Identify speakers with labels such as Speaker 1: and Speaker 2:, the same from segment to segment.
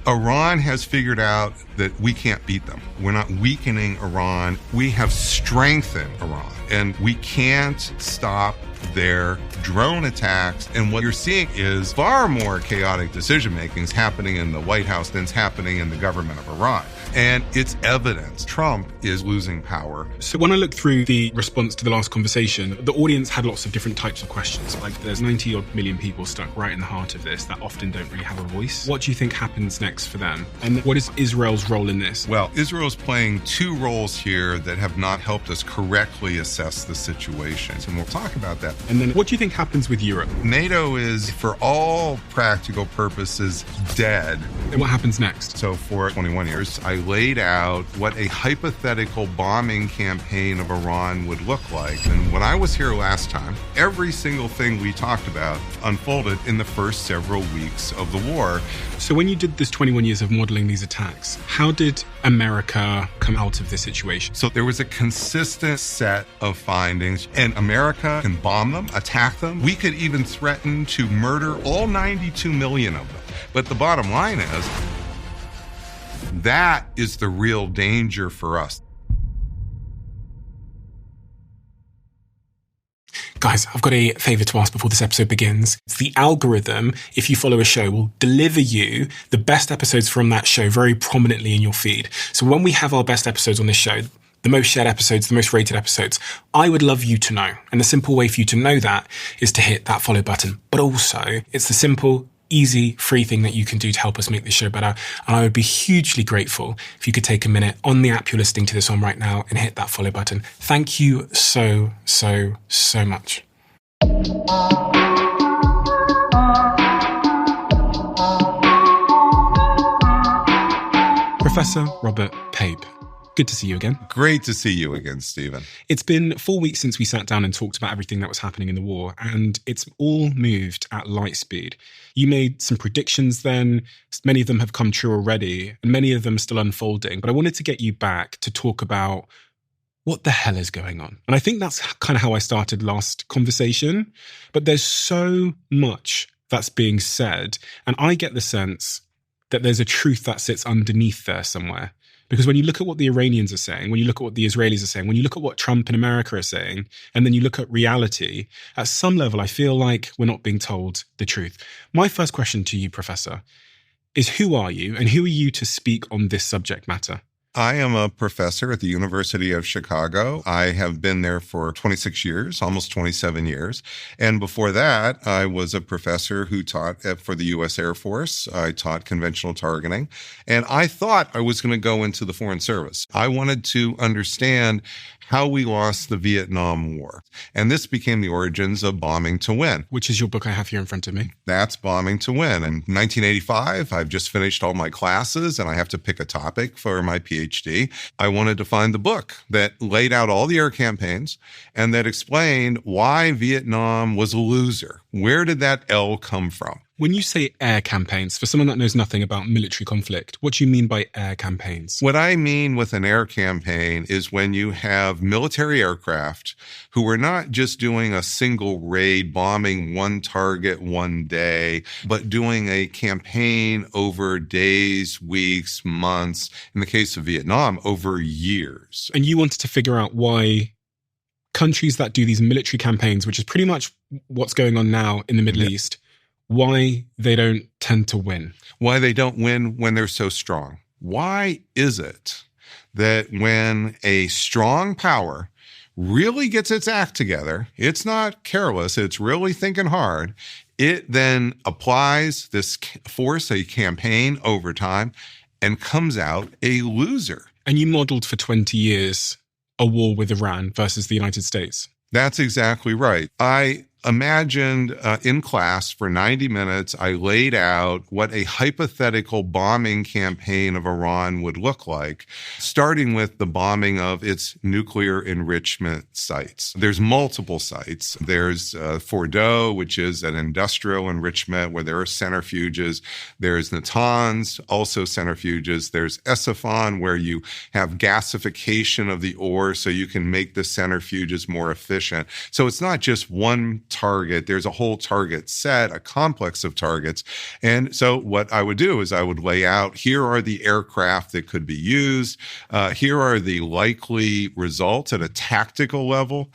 Speaker 1: Iran has figured out that we can't beat them. We're not weakening Iran. We have strengthened Iran, and we can't stop their drone attacks. And what you're seeing is far more chaotic decision-making is happening in the White House than is happening in the government of Iran. And it's evidence Trump is losing power.
Speaker 2: So when I look through the response to the last conversation, the audience had lots of different types of questions. Like, there's 90-odd million people stuck right in the heart of this that often don't really have a voice. What do you think happens next for them? And what is Israel's role in this?
Speaker 1: Well, Israel's playing two roles here that have not helped us correctly assess the situation. And we'll talk about that.
Speaker 2: And then what do you think happens with Europe?
Speaker 1: NATO is, for all practical purposes, dead.
Speaker 2: And what happens next?
Speaker 1: So for 21 years, I laid out what a hypothetical bombing campaign of Iran would look like. And when I was here last time, every single thing we talked about unfolded in the first several weeks of the war.
Speaker 2: So when you did this 21 years of modeling these attacks, how did America come out of this situation?
Speaker 1: So there was a consistent set of findings, and America can bomb them, attack them. We could even threaten to murder all 92 million of them. But the bottom line is, that is the real danger for us.
Speaker 2: Guys, I've got a favour to ask before this episode begins. The algorithm, if you follow a show, will deliver you the best episodes from that show very prominently in your feed. So when we have our best episodes on this show, the most shared episodes, the most rated episodes, I would love you to know. And the simple way for you to know that is to hit that follow button. But also, it's the simple, easy, free thing that you can do to help us make this show better. And I would be hugely grateful if you could take a minute on the app you're listening to this on right now and hit that follow button. Thank you so, so, so much. Professor Robert Pape. Good to see you again.
Speaker 1: Great to see you again, Stephen.
Speaker 2: It's been 4 weeks since we sat down and talked about everything that was happening in the war, and it's all moved at light speed. You made some predictions then. Many of them have come true already, and many of them are still unfolding. But I wanted to get you back to talk about what the hell is going on. And I think that's kind of how I started last conversation. But there's so much that's being said, and I get the sense that there's a truth that sits underneath there somewhere. Because when you look at what the Iranians are saying, when you look at what the Israelis are saying, when you look at what Trump and America are saying, and then you look at reality, at some level, I feel like we're not being told the truth. My first question to you, Professor, is who are you, and who are you to speak on this subject matter?
Speaker 1: I am a professor at the University of Chicago. I have been there for 26 years, almost 27 years. And before that, I was a professor who taught for the U.S. Air Force. I taught conventional targeting. And I thought I was going to go into the Foreign Service. I wanted to understand how we lost the Vietnam War. And this became the origins of Bombing to Win.
Speaker 2: Which is your book I have here in front of me.
Speaker 1: That's Bombing to Win. In 1985, I've just finished all my classes and I have to pick a topic for my PhD. I wanted to find the book that laid out all the air campaigns and that explained why Vietnam was a loser. Where did that L come from?
Speaker 2: When you say air campaigns, for someone that knows nothing about military conflict, what do you mean by air campaigns?
Speaker 1: What I mean with an air campaign is when you have military aircraft who are not just doing a single raid, bombing one target one day, but doing a campaign over days, weeks, months, in the case of Vietnam, over years.
Speaker 2: And you wanted to figure out why countries that do these military campaigns, which is pretty much what's going on now in the Middle East, why they don't tend to win.
Speaker 1: Why they don't win when they're so strong. Why is it that when a strong power really gets its act together, it's not careless, it's really thinking hard, it then applies this force, a campaign over time, and comes out a loser?
Speaker 2: And you modeled for 20 years a war with Iran versus the United States.
Speaker 1: That's exactly right. I imagined in class for 90 minutes, I laid out what a hypothetical bombing campaign of Iran would look like, starting with the bombing of its nuclear enrichment sites. There's multiple sites. There's Fordow, which is an industrial enrichment where there are centrifuges. There's Natanz, also centrifuges. There's Escalation, where you have gasification of the ore so you can make the centrifuges more efficient. So it's not just one target. There's a whole target set, a complex of targets. And so what I would do is I would lay out, here are the aircraft that could be used. Here are the likely results at a tactical level.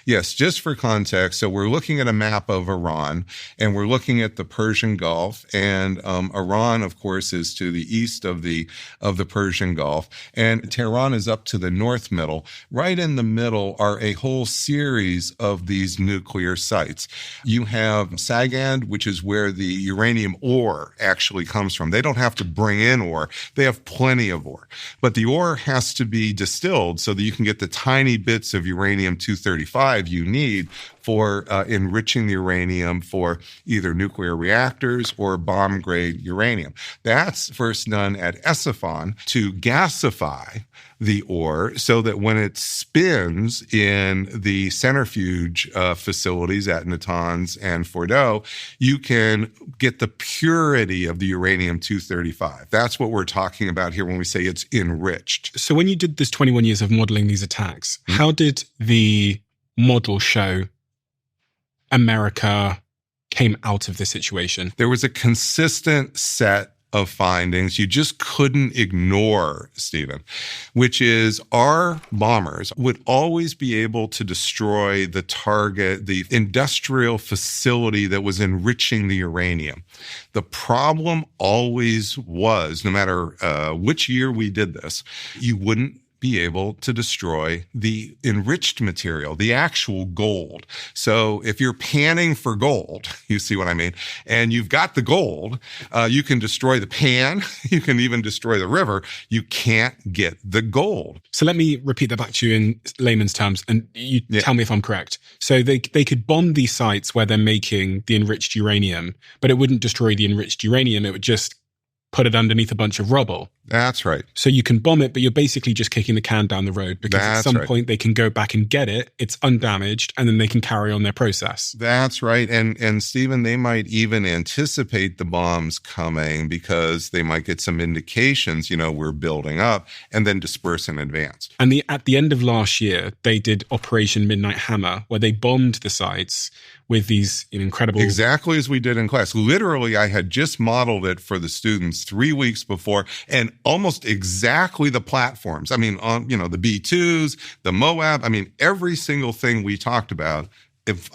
Speaker 1: Yes, just for context. So we're looking at a map of Iran, and we're looking at the Persian Gulf, and Iran, of course, is to the east of the Persian Gulf, and Tehran is up to the north middle. Right in the middle are a whole series of these nuclear sites. You have Sagand, which is where the uranium ore actually comes from. They don't have to bring in ore. They have plenty of ore. But the ore has to be distilled so that you can get the tiny bits of uranium-235 you need for enriching the uranium for either nuclear reactors or bomb-grade uranium. That's first done at Escalation to gasify the ore so that when it spins in the centrifuge facilities at Natanz and Fordow, you can get the purity of the uranium-235. That's what we're talking about here when we say it's enriched.
Speaker 2: So when you did this 21 years of modeling these attacks, how did the model show America came out of this situation?
Speaker 1: There was a consistent set of findings you just couldn't ignore, Stephen, which is our bombers would always be able to destroy the target, the industrial facility that was enriching the uranium. The problem always was, no matter which year we did this, you wouldn't be able to destroy the enriched material, the actual gold. So if you're panning for gold, you see what I mean, and you've got the gold, you can destroy the pan, you can even destroy the river, you can't get the gold.
Speaker 2: So let me repeat that back to you in layman's terms, and you tell me if I'm correct. So they could bomb these sites where they're making the enriched uranium, but it wouldn't destroy the enriched uranium, it would just put it underneath a bunch of rubble.
Speaker 1: That's right.
Speaker 2: So you can bomb it, but you're basically just kicking the can down the road because at some point they can go back and get it. It's undamaged, and then they can carry on their process.
Speaker 1: That's right. And Stephen, they might even anticipate the bombs coming because they might get some indications, we're building up, and then disperse in advance.
Speaker 2: And at the end of last year, they did Operation Midnight Hammer, where they bombed the sites with these incredible...
Speaker 1: Exactly as we did in class. Literally, I had just modeled it for the students 3 weeks before, and almost exactly the platforms. I mean, on the B-2s, the Moab, every single thing we talked about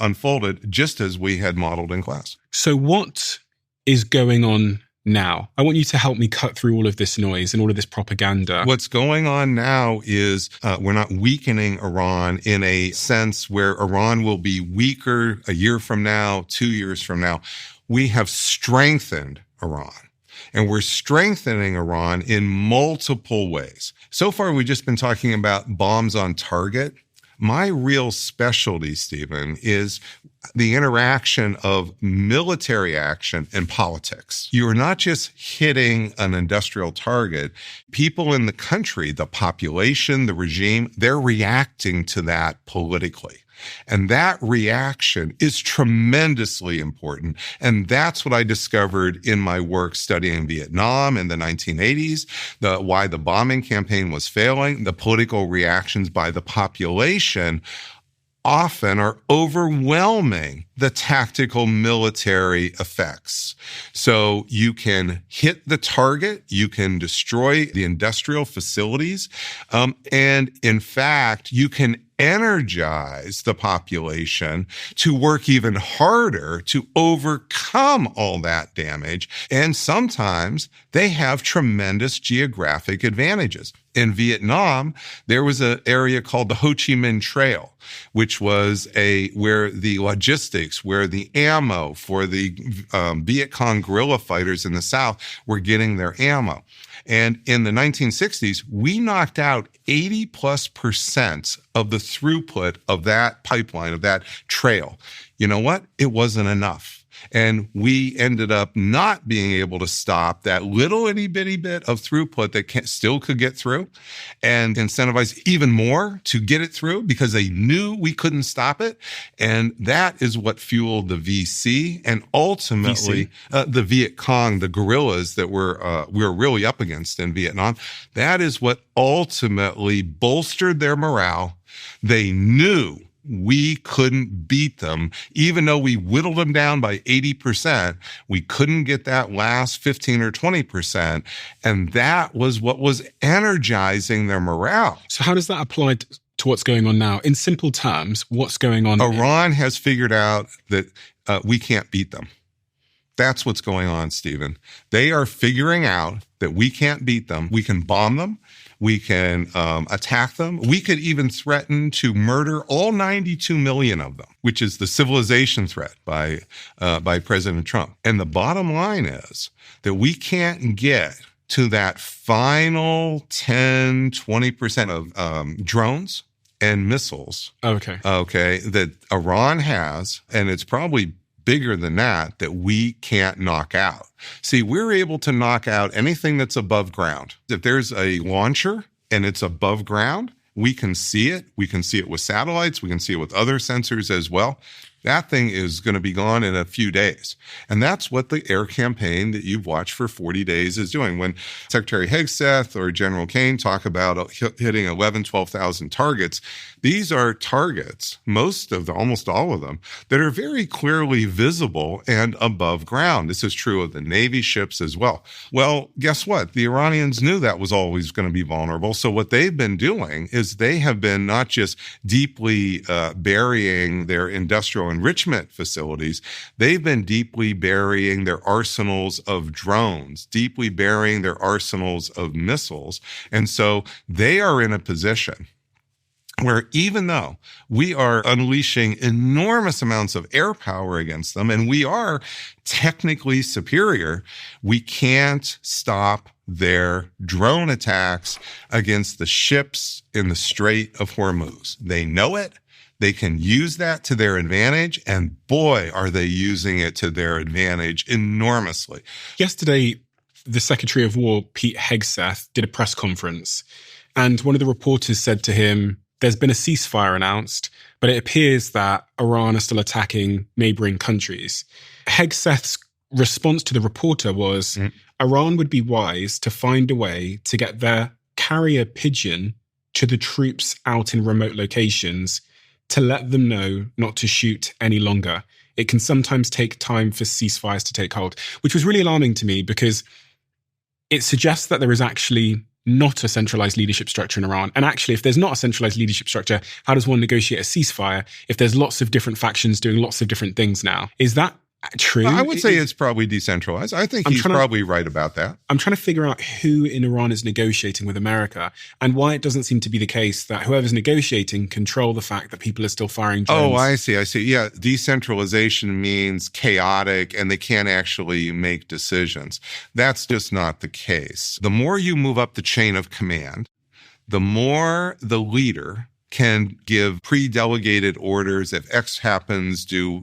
Speaker 1: unfolded just as we had modeled in class.
Speaker 2: So what is going on now? I want you to help me cut through all of this noise and all of this propaganda.
Speaker 1: What's going on now is we're not weakening Iran in a sense where Iran will be weaker a year from now, 2 years from now. We have strengthened Iran. And we're strengthening Iran in multiple ways. So far, we've just been talking about bombs on target. My real specialty, Stephen, is the interaction of military action and politics. You are not just hitting an industrial target. People in the country, the population, the regime, they're reacting to that politically. And that reaction is tremendously important. And that's what I discovered in my work studying Vietnam in the 1980s, why the bombing campaign was failing, the political reactions by the population often are overwhelming the tactical military effects. So you can hit the target, you can destroy the industrial facilities, and in fact, you can energize the population to work even harder to overcome all that damage. And sometimes they have tremendous geographic advantages. In Vietnam, there was an area called the Ho Chi Minh Trail, which was where the logistics, where the ammo for the Viet Cong guerrilla fighters in the South were getting their ammo. And in the 1960s, we knocked out 80+% of the throughput of that pipeline, of that trail. You know what? It wasn't enough. And we ended up not being able to stop that little itty bitty bit of throughput that still could get through, and incentivize even more to get it through because they knew we couldn't stop it. And that is what fueled the VC and ultimately the Viet Cong, the guerrillas that we were really up against in Vietnam. That is what ultimately bolstered their morale. They knew we couldn't beat them. Even though we whittled them down by 80%, we couldn't get that last 15 or 20%. And that was what was energizing their morale.
Speaker 2: So how does that apply to what's going on now? In simple terms, what's going on?
Speaker 1: Iran has figured out that we can't beat them. That's what's going on, Stephen. They are figuring out that we can't beat them. We can bomb them. We can attack them. We could even threaten to murder all 92 million of them, which is the civilization threat by President Trump. And the bottom line is that we can't get to that final 10, 20% of drones and missiles. Okay, that Iran has, and it's probably bigger than that we can't knock out. See, we're able to knock out anything that's above ground. If there's a launcher and it's above ground, we can see it. We can see it with satellites. We can see it with other sensors as well. That thing is going to be gone in a few days. And that's what the air campaign that you've watched for 40 days is doing. When Secretary Hegseth or General Kane talk about hitting 11, 12,000 targets, these are targets, almost all of them, that are very clearly visible and above ground. This is true of the Navy ships as well. Well, guess what? The Iranians knew that was always going to be vulnerable. So what they've been doing is they have been not just deeply burying their industrial enrichment facilities, they've been deeply burying their arsenals of drones, deeply burying their arsenals of missiles. And so they are in a position where even though we are unleashing enormous amounts of air power against them, and we are technically superior, we can't stop their drone attacks against the ships in the Strait of Hormuz. They know it. They can use that to their advantage, and boy, are they using it to their advantage enormously.
Speaker 2: Yesterday, the Secretary of War, Pete Hegseth, did a press conference, and one of the reporters said to him, there's been a ceasefire announced, but it appears that Iran are still attacking neighboring countries. Hegseth's response to the reporter was, Iran would be wise to find a way to get their carrier pigeon to the troops out in remote locations to let them know not to shoot any longer. It can sometimes take time for ceasefires to take hold, which was really alarming to me because it suggests that there is actually not a centralized leadership structure in Iran. And actually, if there's not a centralized leadership structure, how does one negotiate a ceasefire if there's lots of different factions doing lots of different things now? Is that true?
Speaker 1: I would say it's probably decentralized. I think he's probably right about that.
Speaker 2: I'm trying to figure out who in Iran is negotiating with America and why it doesn't seem to be the case that whoever's negotiating control the fact that people are still firing drones.
Speaker 1: Oh, I see. Yeah, decentralization means chaotic and they can't actually make decisions. That's just not the case. The more you move up the chain of command, the more the leader can give pre-delegated orders. If X happens, do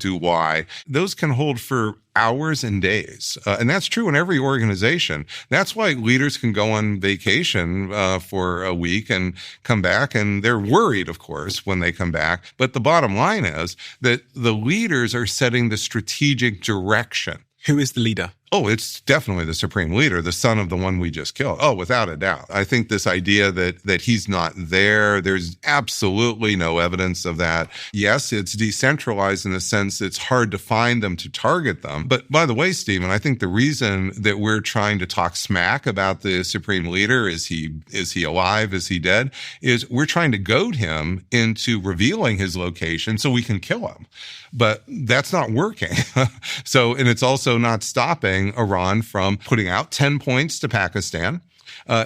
Speaker 1: Y. Those can hold for hours and days. And that's true in every organization. That's why leaders can go on vacation for a week and come back. And they're worried, of course, when they come back. But the bottom line is that the leaders are setting the strategic direction.
Speaker 2: Who is the leader?
Speaker 1: Oh, it's definitely the supreme leader, the son of the one we just killed. Oh, without a doubt. I think this idea that he's not there, there's absolutely no evidence of that. Yes, it's decentralized in the sense it's hard to find them to target them. But by the way, Stephen, I think the reason that we're trying to talk smack about the supreme leader, is he alive, is he dead, is we're trying to goad him into revealing his location so we can kill him. But that's not working. And it's also not stopping Iran from putting out 10 points to Pakistan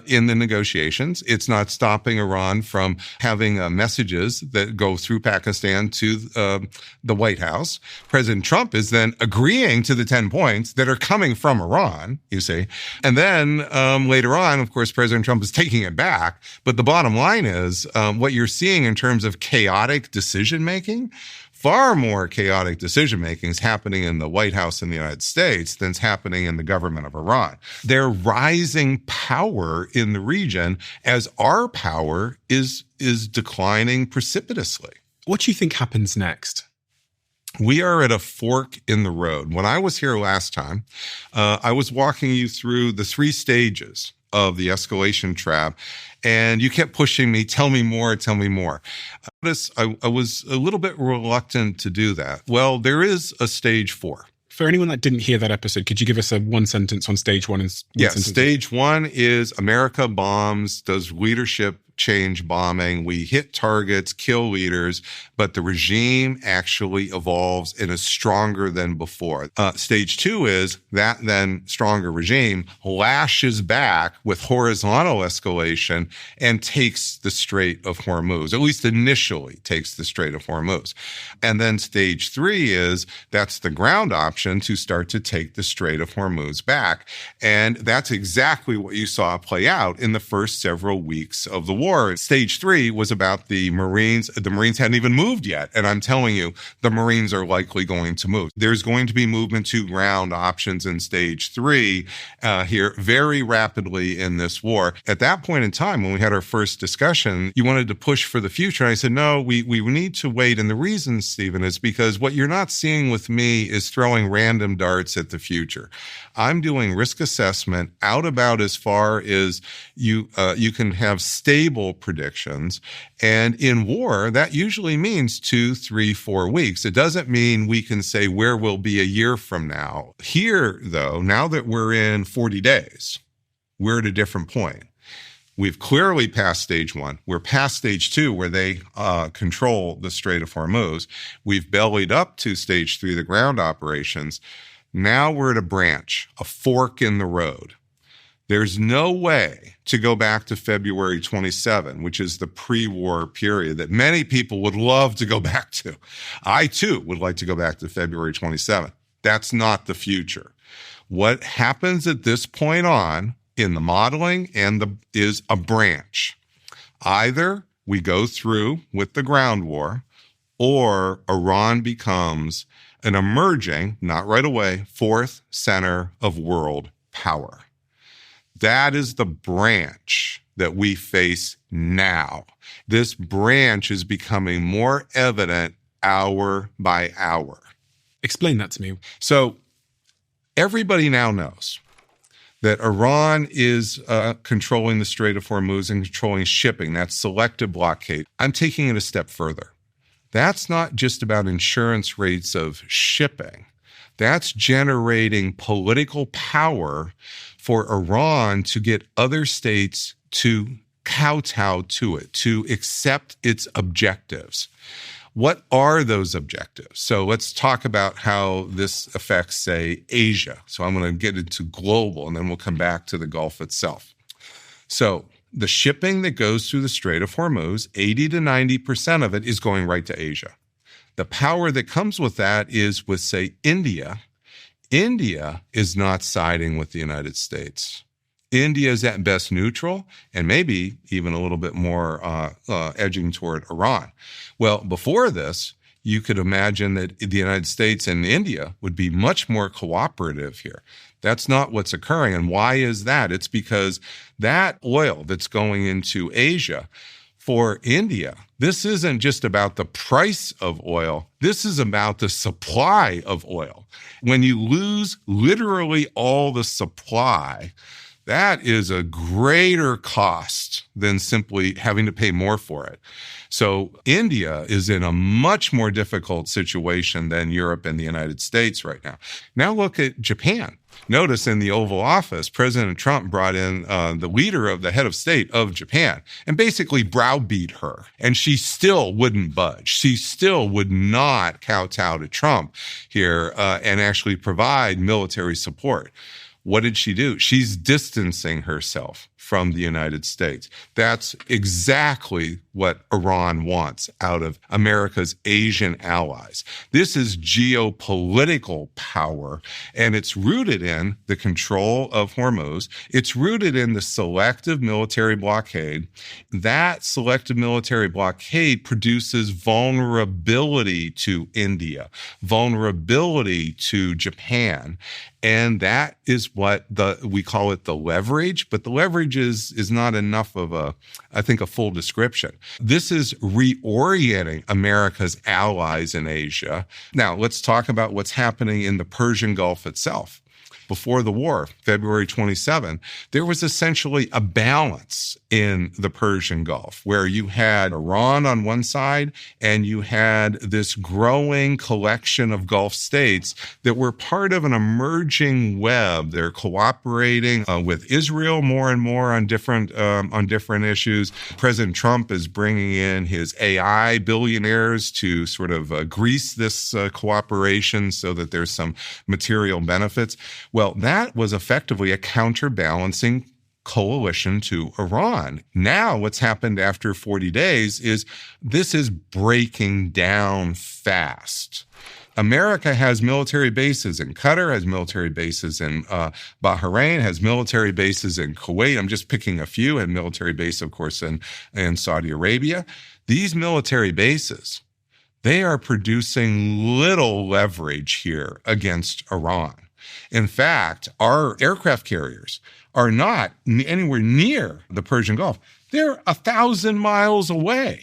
Speaker 1: in the negotiations. It's not stopping Iran from having messages that go through Pakistan to the White House. President Trump is then agreeing to the 10 points that are coming from Iran, you see. And then later on, of course, President Trump is taking it back. But the bottom line is what you're seeing in terms of chaotic decision-making, far more chaotic decision-making is happening in the White House in the United States than is happening in the government of Iran. Their rising power in the region as our power is declining precipitously.
Speaker 2: What do you think happens next?
Speaker 1: We are at a fork in the road. When I was here last time, I was walking you through the 3 stages of the escalation trap, and you kept pushing me, tell me more, tell me more. Notice I was a little bit reluctant to do that. Well, there is a stage 4.
Speaker 2: For anyone that didn't hear that episode, could you give us a one sentence on stage 1?
Speaker 1: Stage 1 is America bombs, does leadership change bombing. We hit targets, kill leaders, but the regime actually evolves and is stronger than before. Stage 2 is that then stronger regime lashes back with horizontal escalation and takes the Strait of Hormuz, at least initially takes the Strait of Hormuz. And then stage 3 is that's the ground option to start to take the Strait of Hormuz back. And that's exactly what you saw play out in the first several weeks of the war. Stage 3 was about the Marines. The Marines hadn't even moved yet. And I'm telling you, the Marines are likely going to move. There's going to be movement to ground options in stage 3 here very rapidly in this war. At that point in time, when we had our first discussion, you wanted to push for the future. And I said, no, we need to wait. And the reason, Stephen, is because what you're not seeing with me is throwing random darts at the future. I'm doing risk assessment out about as far as you can have stable predictions. And in war, that usually means 2, 3, 4 weeks. It doesn't mean we can say where we'll be a year from now. Here, though, now that we're in 40 days, we're at a different point. We've clearly passed stage 1. We're past stage 2, where they control the Strait of Hormuz. We've bellied up to stage 3, the ground operations. Now we're at a branch, a fork in the road. There's no way to go back to February 27, which is the pre-war period that many people would love to go back to. I, too, would like to go back to February 27. That's not the future. What happens at this point on in the modeling is a branch. Either we go through with the ground war, or Iran becomes an emerging, not right away, fourth center of world power. That is the branch that we face now. This branch is becoming more evident hour by hour.
Speaker 2: Explain that to me.
Speaker 1: So everybody now knows that Iran is controlling the Strait of Hormuz and controlling shipping. That's selective blockade. I'm taking it a step further. That's not just about insurance rates of shipping. That's generating political power for Iran to get other states to kowtow to it, to accept its objectives. What are those objectives? So let's talk about how this affects, say, Asia. So I'm going to get into global, and then we'll come back to the Gulf itself. So the shipping that goes through the Strait of Hormuz, 80 to 90% of it is going right to Asia. The power that comes with that is with, say, India. India is not siding with the United States. India is at best neutral and maybe even a little bit more edging toward Iran. Well, before this, you could imagine that the United States and India would be much more cooperative here. That's not what's occurring. And why is that? It's because that oil that's going into Asia, for India, this isn't just about the price of oil. This is about the supply of oil. When you lose literally all the supply, that is a greater cost than simply having to pay more for it. So India is in a much more difficult situation than Europe and the United States right now. Now look at Japan. Notice in the Oval Office, President Trump brought in the head of state of Japan, and basically browbeat her. And she still wouldn't budge. She still would not kowtow to Trump here and actually provide military support. What did she do? She's distancing herself from the United States. That's exactly what Iran wants out of America's Asian allies. This is geopolitical power, and it's rooted in the control of Hormuz. It's rooted in the selective military blockade. That selective military blockade produces vulnerability to India, vulnerability to Japan. And that is what we call it the leverage, but the leverage is not enough of a full description. This is reorienting America's allies in Asia. Now, let's talk about what's happening in the Persian Gulf itself. before the war, February 27, there was essentially a balance in the Persian Gulf where you had Iran on one side and you had this growing collection of Gulf states that were part of an emerging web. They're cooperating with Israel more and more on different issues. President Trump is bringing in his AI billionaires to sort of grease this cooperation so that there's some material benefits. Well, that was effectively a counterbalancing coalition to Iran. Now, what's happened after 40 days is this is breaking down fast. America has military bases in Qatar, has military bases in Bahrain, has military bases in Kuwait. I'm just picking a few, and military base, of course, in Saudi Arabia. These military bases, they are producing little leverage here against Iran. In fact, our aircraft carriers are not anywhere near the Persian Gulf. They're 1,000 miles away.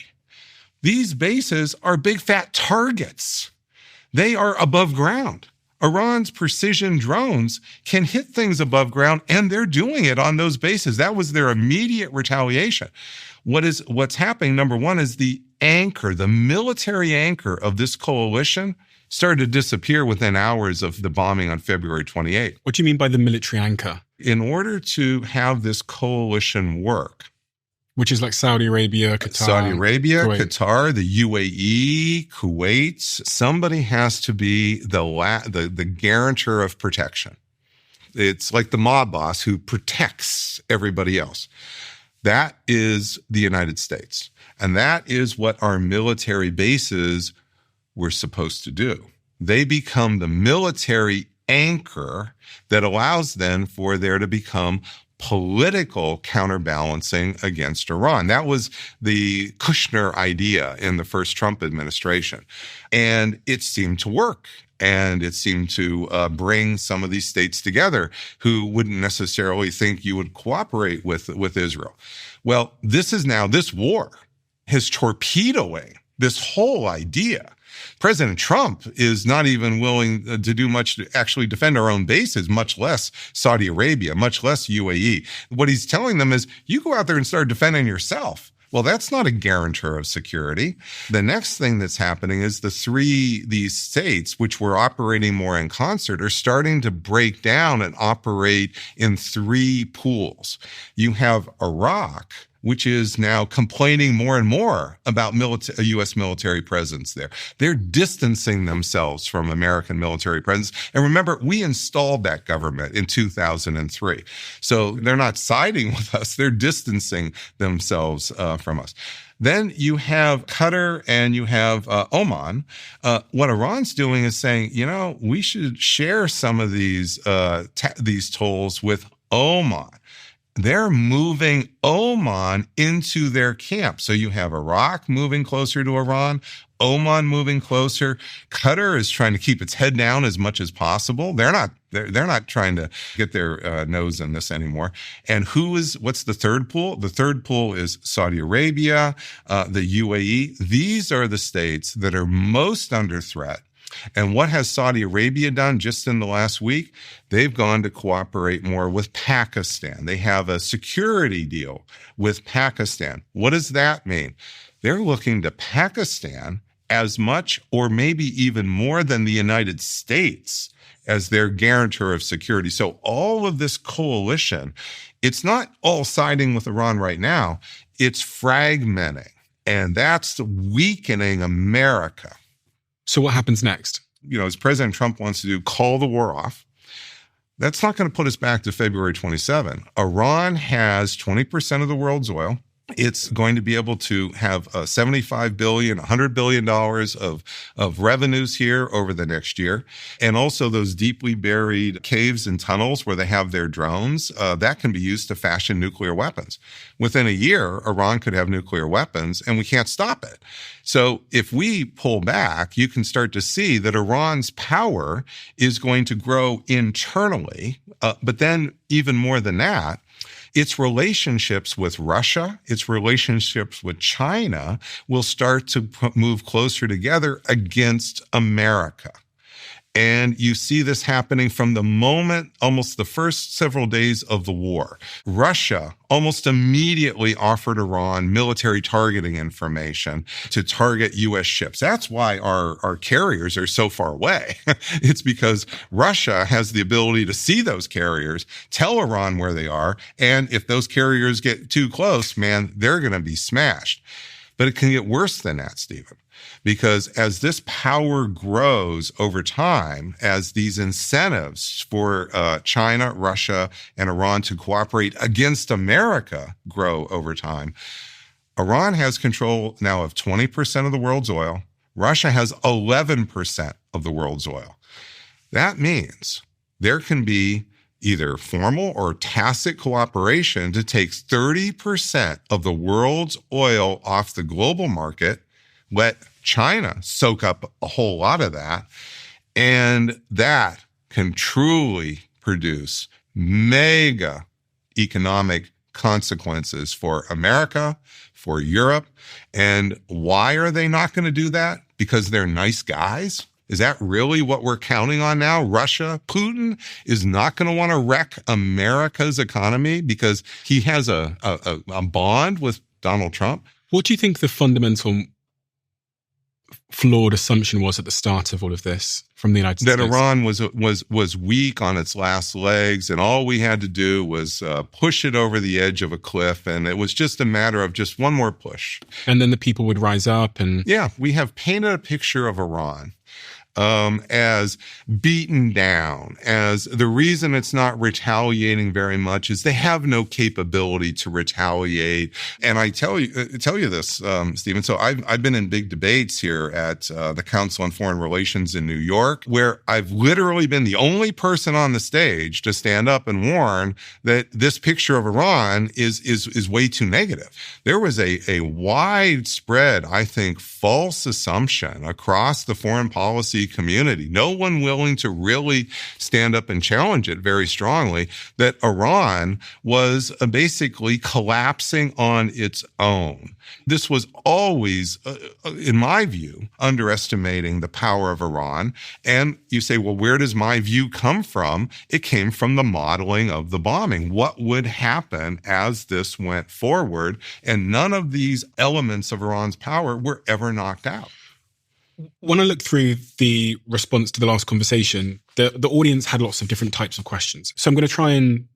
Speaker 1: These bases are big fat targets. They are above ground. Iran's precision drones can hit things above ground, and they're doing it on those bases. That was their immediate retaliation. What's happening, number one, is the anchor, the military anchor of this coalition started to disappear within hours of the bombing on February 28th.
Speaker 2: What do you mean by the military anchor?
Speaker 1: In order to have this coalition work,
Speaker 2: which is like Saudi Arabia, Kuwait.
Speaker 1: Qatar, the UAE, Kuwait, somebody has to be the guarantor of protection. It's like the mob boss who protects everybody else. That is the United States. And that is what our military bases were supposed to do. They become the military anchor that allows then for there to become political counterbalancing against Iran. That was the Kushner idea in the first Trump administration. And it seemed to work. And it seemed to bring some of these states together who wouldn't necessarily think you would cooperate with Israel. Well, this war is torpedoing this whole idea. President Trump is not even willing to do much to actually defend our own bases, much less Saudi Arabia, much less UAE. What he's telling them is, you go out there and start defending yourself. Well, that's not a guarantor of security. The next thing that's happening is these states, which were operating more in concert, are starting to break down and operate in three pools. You have Iraq, which is now complaining more and more about a U.S. military presence there. They're distancing themselves from American military presence. And remember, we installed that government in 2003. So they're not siding with us. They're distancing themselves from us. Then you have Qatar and you have Oman. What Iran's doing is saying, we should share some of these tolls with Oman. They're moving Oman into their camp. So you have Iraq moving closer to Iran, Oman moving closer. Qatar is trying to keep its head down as much as possible. They're not trying to get their nose in this anymore. And what's the third pool? The third pool is Saudi Arabia, the UAE. These are the states that are most under threat. And what has Saudi Arabia done just in the last week? They've gone to cooperate more with Pakistan. They have a security deal with Pakistan. What does that mean? They're looking to Pakistan as much or maybe even more than the United States as their guarantor of security. So all of this coalition, it's not all siding with Iran right now. It's fragmenting. And that's weakening America.
Speaker 2: So what happens next?
Speaker 1: As President Trump wants to do, call the war off. That's not going to put us back to February 27. Iran has 20% of the world's oil. It's going to be able to have $75 billion, $100 billion of revenues here over the next year. And also those deeply buried caves and tunnels where they have their drones, that can be used to fashion nuclear weapons. Within a year, Iran could have nuclear weapons and we can't stop it. So if we pull back, you can start to see that Iran's power is going to grow internally. But then even more than that, its relationships with Russia, its relationships with China will start to move closer together against America. And you see this happening from the moment, almost the first several days of the war. Russia almost immediately offered Iran military targeting information to target U.S. ships. That's why our carriers are so far away. It's because Russia has the ability to see those carriers, tell Iran where they are, and if those carriers get too close, man, they're going to be smashed. But it can get worse than that, Stephen. Because as this power grows over time, as these incentives for China, Russia, and Iran to cooperate against America grow over time, Iran has control now of 20% of the world's oil. Russia has 11% of the world's oil. That means there can be either formal or tacit cooperation to take 30% of the world's oil off the global market, let China soak up a whole lot of that, and that can truly produce mega economic consequences for America, for Europe. And why are they not going to do that? Because they're nice guys? Is that really what we're counting on now? Russia, Putin is not going to want to wreck America's economy because he has a bond with Donald Trump?
Speaker 2: What do you think the fundamental flawed assumption was at the start of all of this from the United States?
Speaker 1: That Iran was weak on its last legs, and all we had to do was push it over the edge of a cliff, and it was just a matter of just one more push.
Speaker 2: And then the people would rise up and...
Speaker 1: Yeah, we have painted a picture of Iran as beaten down, as the reason it's not retaliating very much is they have no capability to retaliate. And I tell you this, Stephen. So I've been in big debates here at the Council on Foreign Relations in New York, where I've literally been the only person on the stage to stand up and warn that this picture of Iran is way too negative. There was a widespread, I think, false assumption across the foreign policy community, no one willing to really stand up and challenge it very strongly, that Iran was basically collapsing on its own. This was always, in my view, underestimating the power of Iran. And you say, well, where does my view come from? It came from the modeling of the bombing. What would happen as this went forward? And none of these elements of Iran's power were ever knocked out.
Speaker 2: When I looked through the response to the last conversation, the audience had lots of different types of questions. So I'm going to try and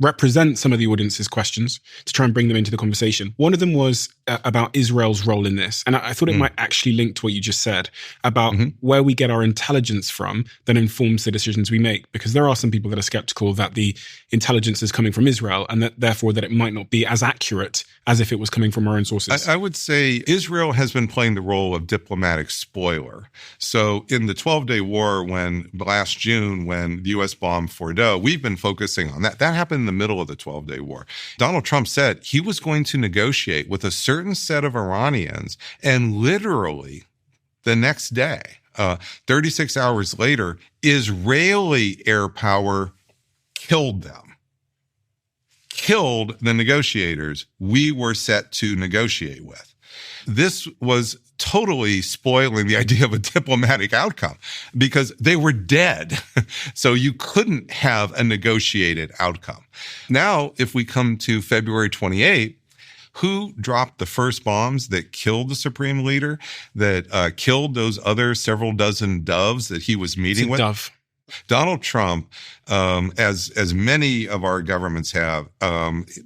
Speaker 2: represent some of the audience's questions to try and bring them into the conversation. One of them was about Israel's role in this. And I thought it might actually link to what you just said about where we get our intelligence from that informs the decisions we make. Because there are some people that are skeptical that the intelligence is coming from Israel and that therefore that it might not be as accurate as if it was coming from our own sources.
Speaker 1: I would say Israel has been playing the role of diplomatic spoiler. So in the 12-day war, last June, when the U.S. bombed Fordow, we've been focusing on that. That happened in the middle of the 12-day war. Donald Trump said he was going to negotiate with a certain set of Iranians, and literally the next day, 36 hours later, Israeli air power killed them. Killed the negotiators we were set to negotiate with. This was totally spoiling the idea of a diplomatic outcome because they were dead. So you couldn't have a negotiated outcome. Now, if we come to February 28th, who dropped the first bombs that killed the supreme leader, that killed those other several dozen doves that he was meeting with?
Speaker 2: Dove.
Speaker 1: Donald Trump, as many of our governments have,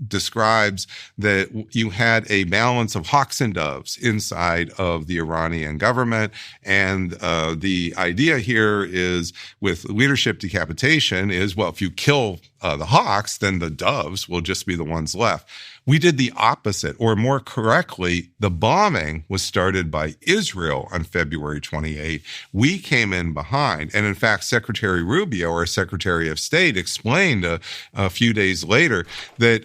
Speaker 1: describes that you had a balance of hawks and doves inside of the Iranian government. And the idea here is with leadership decapitation is, well, if you kill the hawks, then the doves will just be the ones left. We did the opposite, or more correctly, the bombing was started by Israel on February 28. We came in behind. And in fact, Secretary Rubio, our Secretary of State, explained a few days later that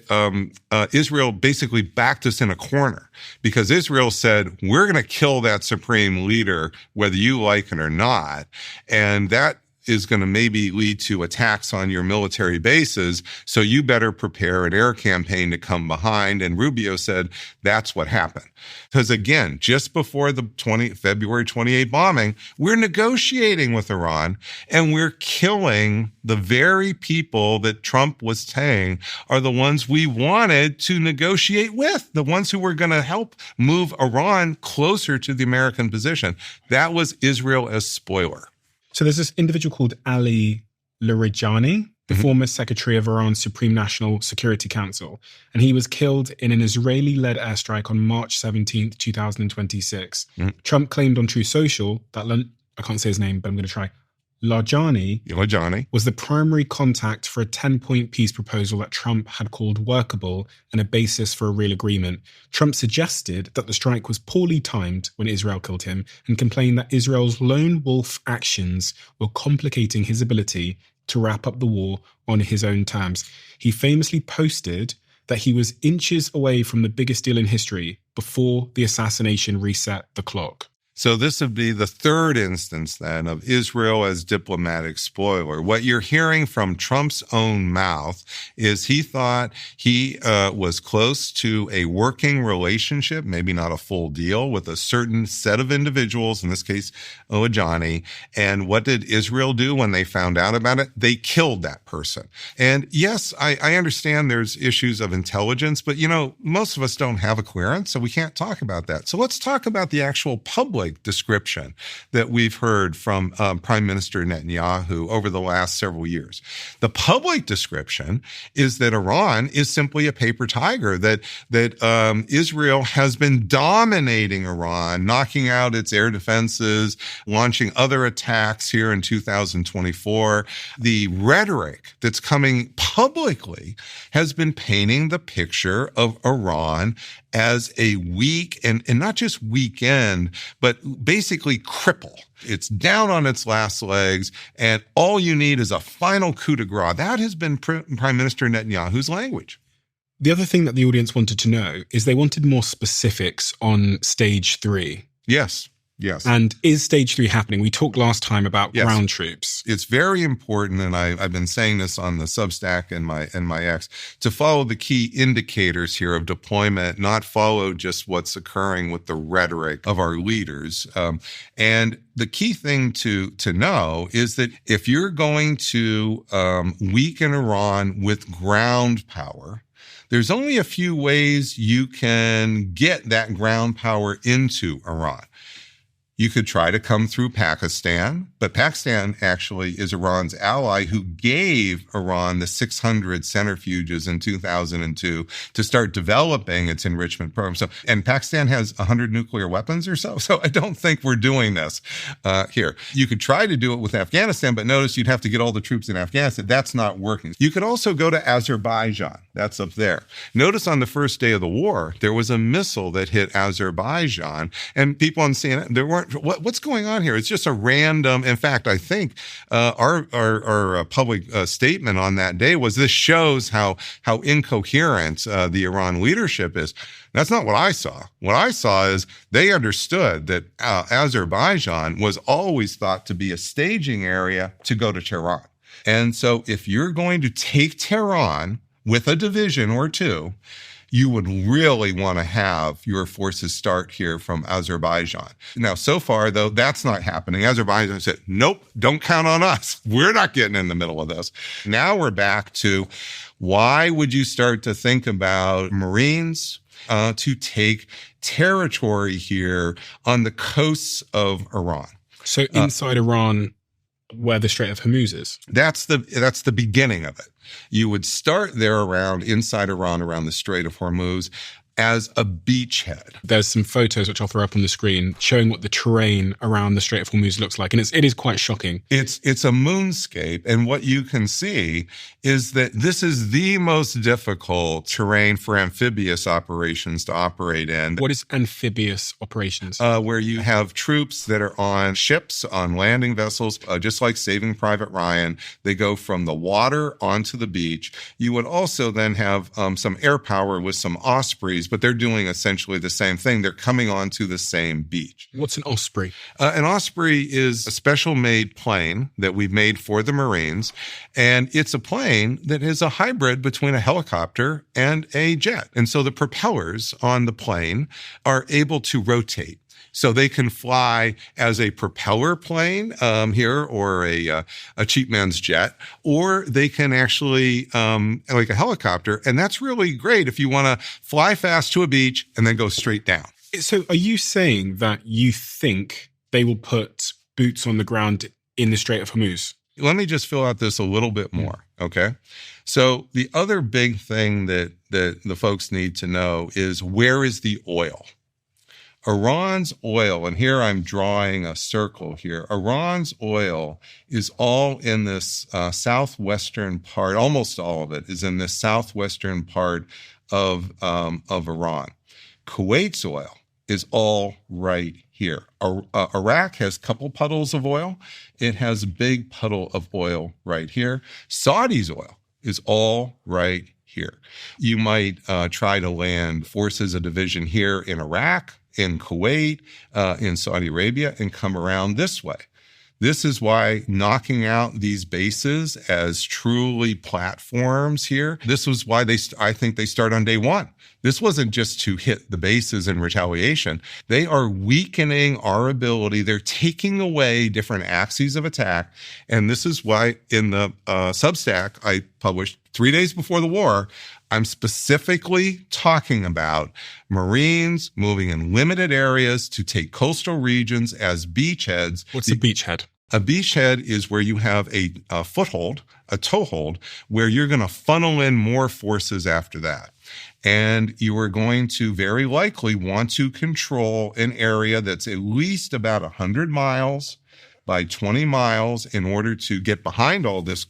Speaker 1: Israel basically backed us in a corner because Israel said, we're going to kill that supreme leader, whether you like it or not. And that is going to maybe lead to attacks on your military bases. So you better prepare an air campaign to come behind. And Rubio said that's what happened. Because again, just before the February 28 bombing, we're negotiating with Iran and we're killing the very people that Trump was saying are the ones we wanted to negotiate with, the ones who were going to help move Iran closer to the American position. That was Israel as spoiler.
Speaker 2: So there's this individual called Ali Larijani, the former secretary of Iran's Supreme National Security Council, and he was killed in an Israeli-led airstrike on March 17th, 2026. Trump claimed on True Social that, I can't say his name, but I'm going to try, Larijani was the primary contact for a 10-point peace proposal that Trump had called workable and a basis for a real agreement. Trump suggested that the strike was poorly timed when Israel killed him and complained that Israel's lone wolf actions were complicating his ability to wrap up the war on his own terms. He famously posted that he was inches away from the biggest deal in history before the assassination reset the clock.
Speaker 1: So this would be the third instance then of Israel as diplomatic spoiler. What you're hearing from Trump's own mouth is he thought he was close to a working relationship, maybe not a full deal, with a certain set of individuals, in this case, Larijani. And what did Israel do when they found out about it? They killed that person. And yes, I understand there's issues of intelligence, but most of us don't have a clearance, so we can't talk about that. So let's talk about the actual public description that we've heard from Prime Minister Netanyahu over the last several years. The public description is that Iran is simply a paper tiger, that Israel has been dominating Iran, knocking out its air defenses, launching other attacks here in 2024. The rhetoric that's coming publicly has been painting the picture of Iran as a weak and not just weekend, but basically cripple. It's down on its last legs, and all you need is a final coup de grace. That has been Prime Minister Netanyahu's language.
Speaker 2: The other thing that the audience wanted to know is they wanted more specifics on stage 3.
Speaker 1: Yes.
Speaker 2: And is stage 3 happening? We talked last time about ground troops.
Speaker 1: It's very important, and I've been saying this on the Substack and my X, to follow the key indicators here of deployment, not follow just what's occurring with the rhetoric of our leaders. And the key thing to know is that if you're going to weaken Iran with ground power, there's only a few ways you can get that ground power into Iran. You could try to come through Pakistan, but Pakistan actually is Iran's ally who gave Iran the 600 centrifuges in 2002 to start developing its enrichment program. And Pakistan has 100 nuclear weapons or so. So I don't think we're doing this here. You could try to do it with Afghanistan, but notice you'd have to get all the troops in Afghanistan. That's not working. You could also go to Azerbaijan. That's up there. Notice on the first day of the war, there was a missile that hit Azerbaijan, and people on CNN, there weren't. What's going on here? It's just a random. In fact, I think our public statement on that day was this shows how incoherent the Iran leadership is. That's not what I saw. What I saw is they understood that Azerbaijan was always thought to be a staging area to go to Tehran. And so if you're going to take Tehran with a division or two, you would really want to have your forces start here from Azerbaijan. Now, so far, though, that's not happening. Azerbaijan said, nope, don't count on us. We're not getting in the middle of this. Now we're back to why would you start to think about Marines to take territory here on the coasts of Iran?
Speaker 2: So inside Iran, where the Strait of Hormuz is?
Speaker 1: That's the beginning of it. You would start there inside Iran, around the Strait of Hormuz, as a beachhead.
Speaker 2: There's some photos which I'll throw up on the screen showing what the terrain around the Strait of Hormuz looks like. And it is quite shocking.
Speaker 1: It's a moonscape. And what you can see is that this is the most difficult terrain for amphibious operations to operate in.
Speaker 2: What is amphibious operations?
Speaker 1: Where you have troops that are on ships, on landing vessels, just like Saving Private Ryan. They go from the water onto the beach. You would also then have some air power with some Ospreys ospreys, but they're doing essentially the same thing. They're coming onto the same beach.
Speaker 2: What's an osprey?
Speaker 1: An osprey is a special made plane that we've made for the Marines. And it's a plane that is a hybrid between a helicopter and a jet. And so the propellers on the plane are able to rotate. So they can fly as a propeller plane here, or a cheap man's jet, or they can actually like a helicopter. And that's really great if you want to fly fast to a beach and then go straight down.
Speaker 2: So are you saying that you think they will put boots on the ground in the Strait of Hormuz?
Speaker 1: Let me just fill out this a little bit more, okay? So the other big thing that the folks need to know is, where is the oil? Iran's oil, and here I'm drawing a circle here. Iran's oil is all in this southwestern part. Almost all of it is in this southwestern part of Iran. Kuwait's oil is all right here. Iraq has a couple puddles of oil. It has a big puddle of oil right here. Saudi's oil is all right here. You might try to land forces, a division here in Iraq, in Kuwait, in Saudi Arabia, and come around this way. This is why knocking out these bases as truly platforms here, this was why I think they start on day one. This wasn't just to hit the bases in retaliation. They are weakening our ability. They're taking away different axes of attack. And this is why in the Substack I published 3 days before the war, I'm specifically talking about Marines moving in limited areas to take coastal regions as beachheads.
Speaker 2: What's a beachhead?
Speaker 1: A beachhead is where you have a foothold, a toehold, where you're going to funnel in more forces after that. And you are going to very likely want to control an area that's at least about 100 miles by 20 miles in order to get behind all this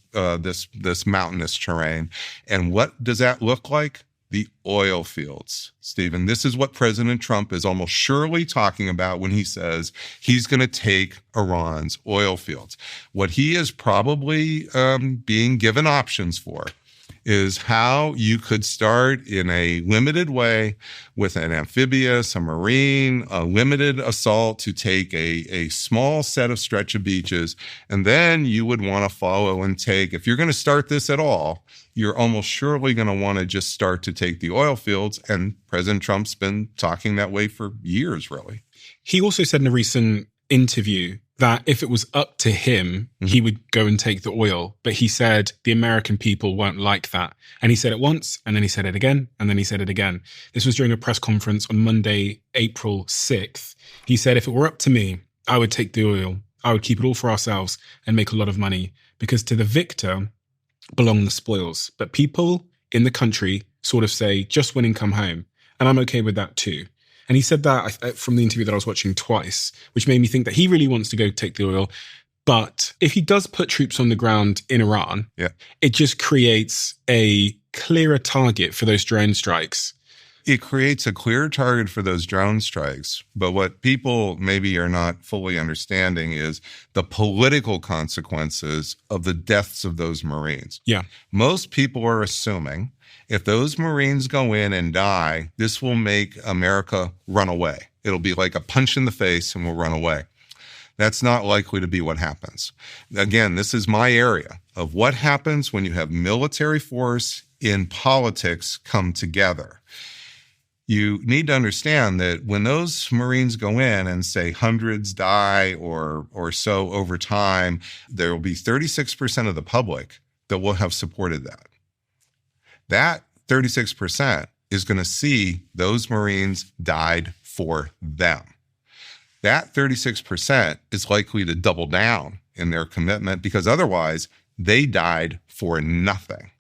Speaker 1: mountainous terrain. And what does that look like? The oil fields, Stephen. This is what President Trump is almost surely talking about when he says he's going to take Iran's oil fields. What he is probably being given options for is how you could start in a limited way with an amphibious, a marine, a limited assault to take a small set of stretch of beaches. And then you would want to follow and take, if you're going to start this at all, you're almost surely going to want to just start to take the oil fields. And President Trump's been talking that way for years, really.
Speaker 2: He also said in a recent interview that if it was up to him, he would go and take the oil. But he said the American people won't like that. And he said it once, and then he said it again, and then he said it again. This was during a press conference on Monday, April 6th. He said, if it were up to me, I would take the oil. I would keep it all for ourselves and make a lot of money, because to the victor belong the spoils. But people in the country sort of say, just win and come home. And I'm okay with that too. And he said that from the interview that I was watching twice, which made me think that he really wants to go take the oil. But if he does put troops on the ground in Iran, it just creates a clearer target for those drone strikes.
Speaker 1: It creates a clear target for those drone strikes. But what people maybe are not fully understanding is the political consequences of the deaths of those Marines.
Speaker 2: Yeah.
Speaker 1: Most people are assuming if those Marines go in and die, this will make America run away. It'll be like a punch in the face and we'll run away. That's not likely to be what happens. Again, this is my area of what happens when you have military force in politics come together. You need to understand that when those Marines go in and say hundreds die or so over time, there will be 36% of the public that will have supported that. That 36% is going to see those Marines died for them. That 36% is likely to double down in their commitment because otherwise they died for nothing.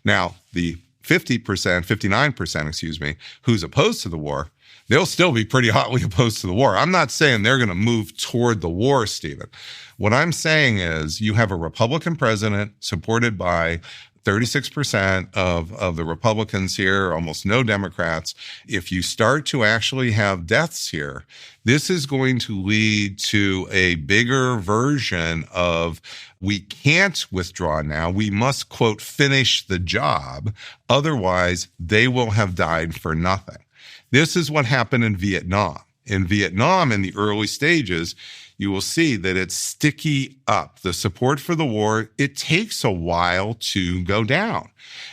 Speaker 1: Now, the 59%, who's opposed to the war, they'll still be pretty hotly opposed to the war. I'm not saying they're going to move toward the war, Stephen. What I'm saying is you have a Republican president supported by 36% of the Republicans here, almost no Democrats. If you start to actually have deaths here, this is going to lead to a bigger version of we can't withdraw now. We must, quote, finish the job. Otherwise, they will have died for nothing. This is what happened in Vietnam. In Vietnam, in the early stages, you will see that it's sticky up. The support for the war, it takes a while to go down.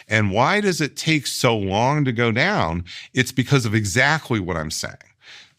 Speaker 1: And why does it take so long to go down? It's because of exactly what I'm saying.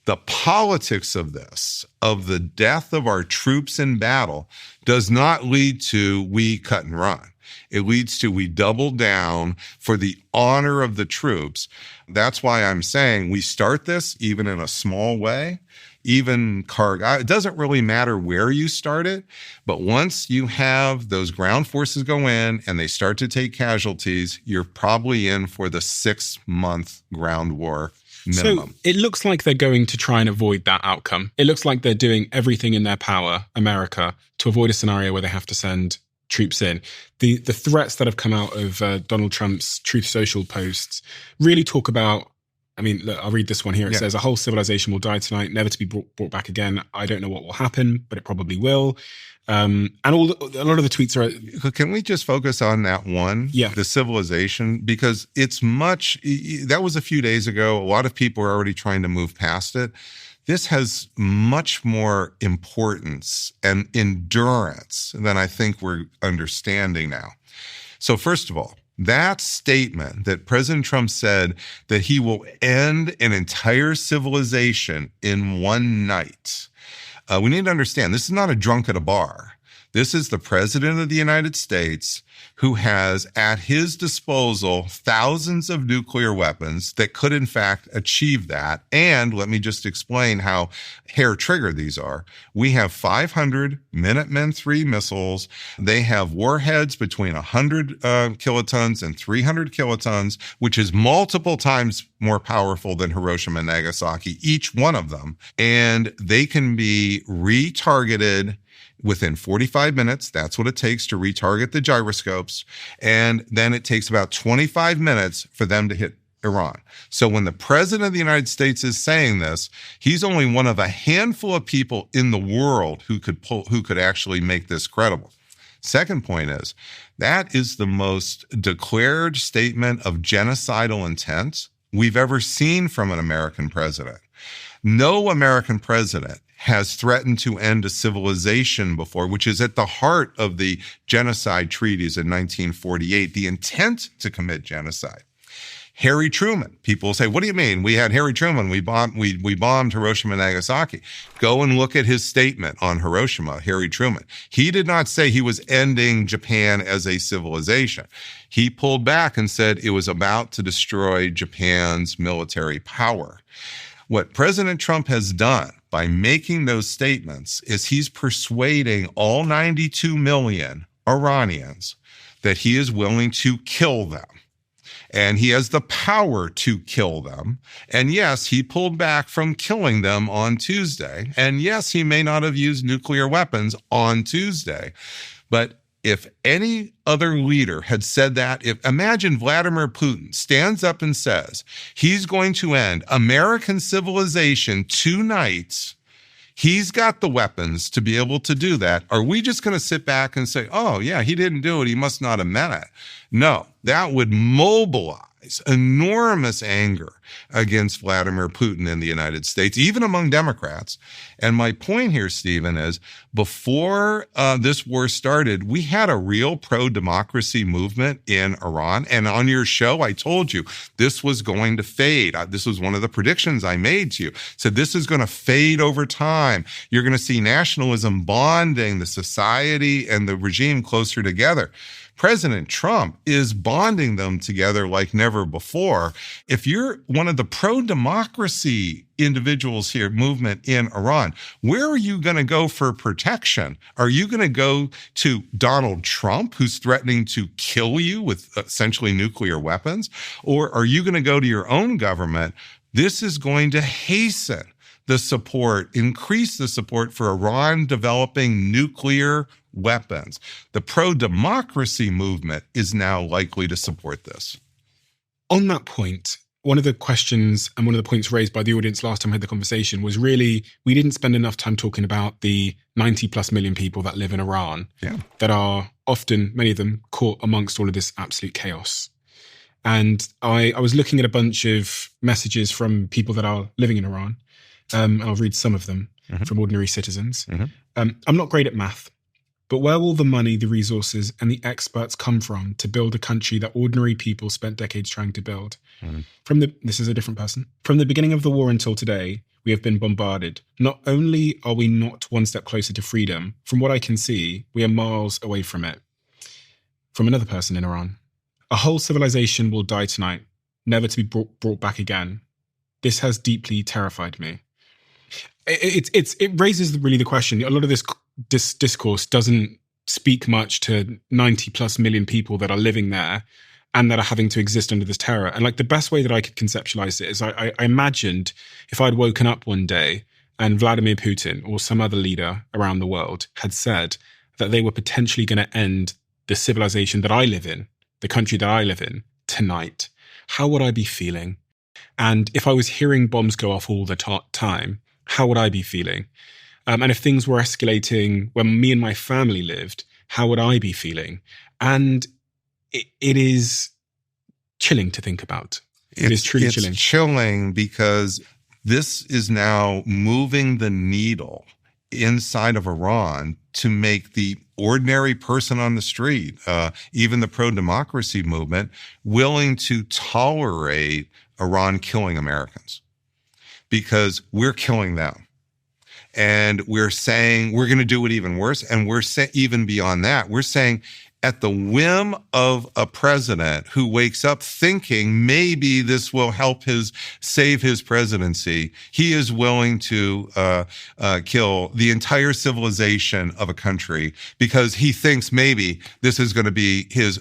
Speaker 1: The politics of this, of the death of our troops in battle, does not lead to we cut and run. It leads to we double down for the honor of the troops. That's why I'm saying we start this even in a small way. Even it doesn't really matter where you start it, but once you have those ground forces go in and they start to take casualties, you're probably in for the 6-month ground war minimum.
Speaker 2: So it looks like they're going to try and avoid that outcome. It looks like they're doing everything in their power, America, to avoid a scenario where they have to send troops in. The threats that have come out of Donald Trump's Truth Social posts really talk about, I mean, look, I'll read this one here. It says, a whole civilization will die tonight, never to be brought back again. I don't know what will happen, but it probably will. And a lot of the tweets are...
Speaker 1: Can we just focus on that one?
Speaker 2: Yeah.
Speaker 1: The civilization, because it's much... That was a few days ago. A lot of people are already trying to move past it. This has much more importance and endurance than I think we're understanding now. So first of all, that statement that President Trump said that he will end an entire civilization in one night. We need to understand, this is not a drunk at a bar. This is the President of the United States who has at his disposal thousands of nuclear weapons that could, in fact, achieve that. And let me just explain how hair-trigger these are. We have 500 Minuteman III missiles. They have warheads between 100 kilotons and 300 kilotons, which is multiple times more powerful than Hiroshima and Nagasaki, each one of them. And they can be retargeted within 45 minutes. That's what it takes to retarget the gyroscopes. And then it takes about 25 minutes for them to hit Iran. So when the President of the United States is saying this, he's only one of a handful of people in the world who could actually make this credible. Second point is, that is the most declared statement of genocidal intent we've ever seen from an American president. No American president has threatened to end a civilization before, which is at the heart of the genocide treaties in 1948, the intent to commit genocide. Harry Truman. People say, what do you mean? We had Harry Truman. We bombed Hiroshima and Nagasaki. Go and look at his statement on Hiroshima, Harry Truman. He did not say he was ending Japan as a civilization. He pulled back and said it was about to destroy Japan's military power. What President Trump has done by making those statements is he's persuading all 92 million Iranians that he is willing to kill them. And he has the power to kill them. And yes, he pulled back from killing them on Tuesday. And yes, he may not have used nuclear weapons on Tuesday. But if any other leader had said that, imagine Vladimir Putin stands up and says he's going to end American civilization tonight. He's got the weapons to be able to do that. Are we just going to sit back and say, oh, yeah, he didn't do it. He must not have meant it. No, that would mobilize enormous anger against Vladimir Putin in the United States, even among Democrats. And my point here, Stephen, is before this war started, we had a real pro-democracy movement in Iran. And on your show, I told you this was going to fade. This was one of the predictions I made to you. Said this is going to fade over time. You're going to see nationalism bonding the society and the regime closer together. President Trump is bonding them together like never before. If you're one of the pro-democracy individuals here, movement in Iran, where are you going to go for protection? Are you going to go to Donald Trump, who's threatening to kill you with essentially nuclear weapons? Or are you going to go to your own government? This is going to hasten the support, increase the support for Iran developing nuclear weapons. The pro-democracy movement is now likely to support this.
Speaker 2: On that point, one of the questions and one of the points raised by the audience last time I had the conversation was really, we didn't spend enough time talking about the 90 plus million people that live in Iran that are often, many of them, caught amongst all of this absolute chaos. And I was looking at a bunch of messages from people that are living in Iran. I'll read some of them from ordinary citizens. I'm not great at math, but where will the money, the resources, and the experts come from to build a country that ordinary people spent decades trying to build? This is a different person. From the beginning of the war until today, we have been bombarded. Not only are we not one step closer to freedom, from what I can see, we are miles away from it. From another person in Iran. A whole civilization will die tonight, never to be brought back again. This has deeply terrified me. It raises really the question. A lot of this discourse doesn't speak much to 90 plus million people that are living there and that are having to exist under this terror. And like the best way that I could conceptualize it is I imagined if I'd woken up one day and Vladimir Putin or some other leader around the world had said that they were potentially going to end the civilization that I live in, the country that I live in, tonight, how would I be feeling? And if I was hearing bombs go off all the time, how would I be feeling? And if things were escalating when me and my family lived, how would I be feeling? And it is chilling to think about. It is truly chilling.
Speaker 1: It's chilling because this is now moving the needle inside of Iran to make the ordinary person on the street, even the pro-democracy movement, willing to tolerate Iran killing Americans because we're killing them. And we're saying we're going to do it even worse. And we're even beyond that, we're saying at the whim of a president who wakes up thinking maybe this will help save his presidency, he is willing to kill the entire civilization of a country because he thinks maybe this is going to be his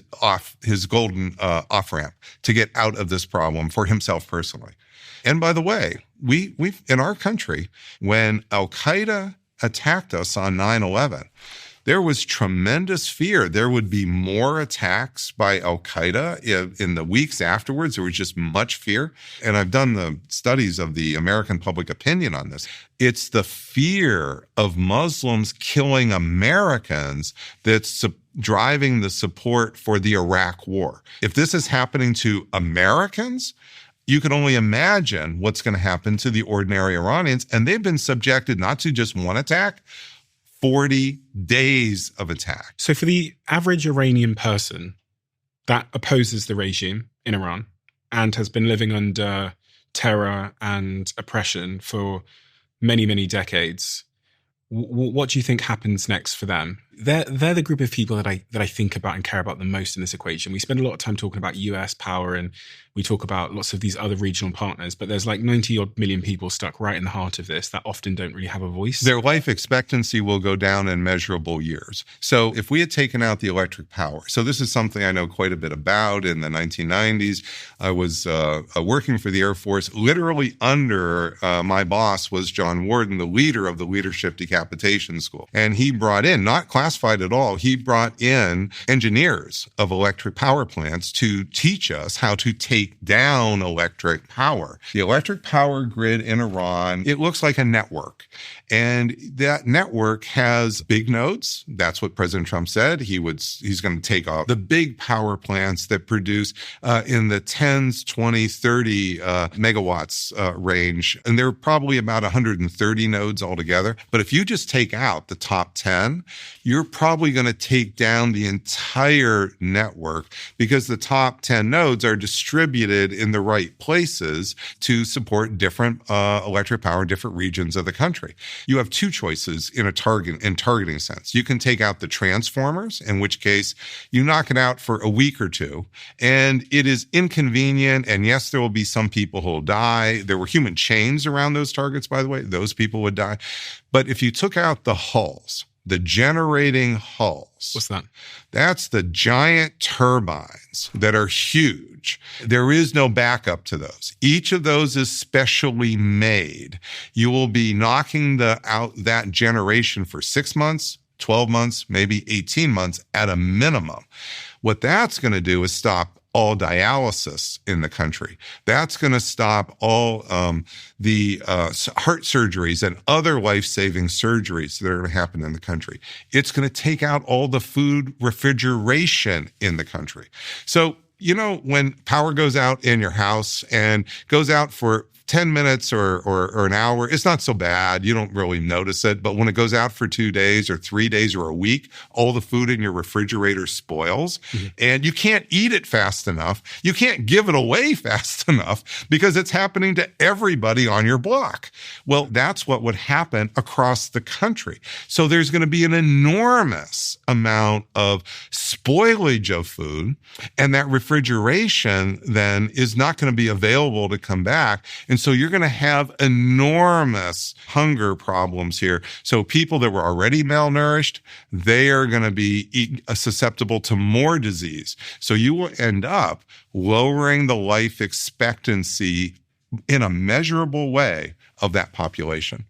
Speaker 1: golden off-ramp to get out of this problem for himself personally. And by the way, we've in our country, when Al-Qaeda attacked us on 9/11, there was tremendous fear. There would be more attacks by Al-Qaeda in the weeks afterwards. There was just much fear. And I've done the studies of the American public opinion on this. It's the fear of Muslims killing Americans that's driving the support for the Iraq war. If this is happening to Americans, you can only imagine what's going to happen to the ordinary Iranians. And they've been subjected not to just one attack, 40 days of attack.
Speaker 2: So for the average Iranian person that opposes the regime in Iran and has been living under terror and oppression for many, many decades, what do you think happens next for them? They're the group of people that I think about and care about the most in this equation. We spend a lot of time talking about US power and we talk about lots of these other regional partners, but there's like 90 odd million people stuck right in the heart of this that often don't really have a voice.
Speaker 1: Their life expectancy will go down in measurable years. So if we had taken out the electric power, so this is something I know quite a bit about. In the 1990s, I was working for the Air Force. Literally under my boss was John Warden, the leader of the Leadership Decapitation School. And he brought in, not classified at all, he brought in engineers of electric power plants to teach us how to take down electric power. The electric power grid in Iran, it looks like a network. And that network has big nodes. That's what President Trump said. He's going to take off the big power plants that produce in the 10s, 20, 30 megawatts range. And there are probably about 130 nodes altogether. But if you just take out the top 10, you're probably going to take down the entire network because the top 10 nodes are distributed in the right places to support different electric power, different regions of the country. You have two choices in targeting sense. You can take out the transformers, in which case you knock it out for a week or two, and it is inconvenient. And yes, there will be some people who will die. There were human chains around those targets, by the way. Those people would die. But if you took out the hulls, the generating hulls.
Speaker 2: What's that?
Speaker 1: That's the giant turbines that are huge. There is no backup to those. Each of those is specially made. You will be knocking out that generation for 6 months, 12 months, maybe 18 months at a minimum. What that's going to do is stop all dialysis in the country. That's going to stop all the heart surgeries and other life-saving surgeries that are going to happen in the country. It's going to take out all the food refrigeration in the country. So, you know, when power goes out in your house and goes out for 10 minutes or an hour, it's not so bad. You don't really notice it. But when it goes out for 2 days or 3 days or a week, all the food in your refrigerator spoils and you can't eat it fast enough. You can't give it away fast enough because it's happening to everybody on your block. Well, that's what would happen across the country. So there's going to be an enormous amount of spoilage of food, and that refrigeration then is not going to be available to come back. And so you're going to have enormous hunger problems here. So people that were already malnourished, they are going to be susceptible to more disease. So you will end up lowering the life expectancy in a measurable way of that population.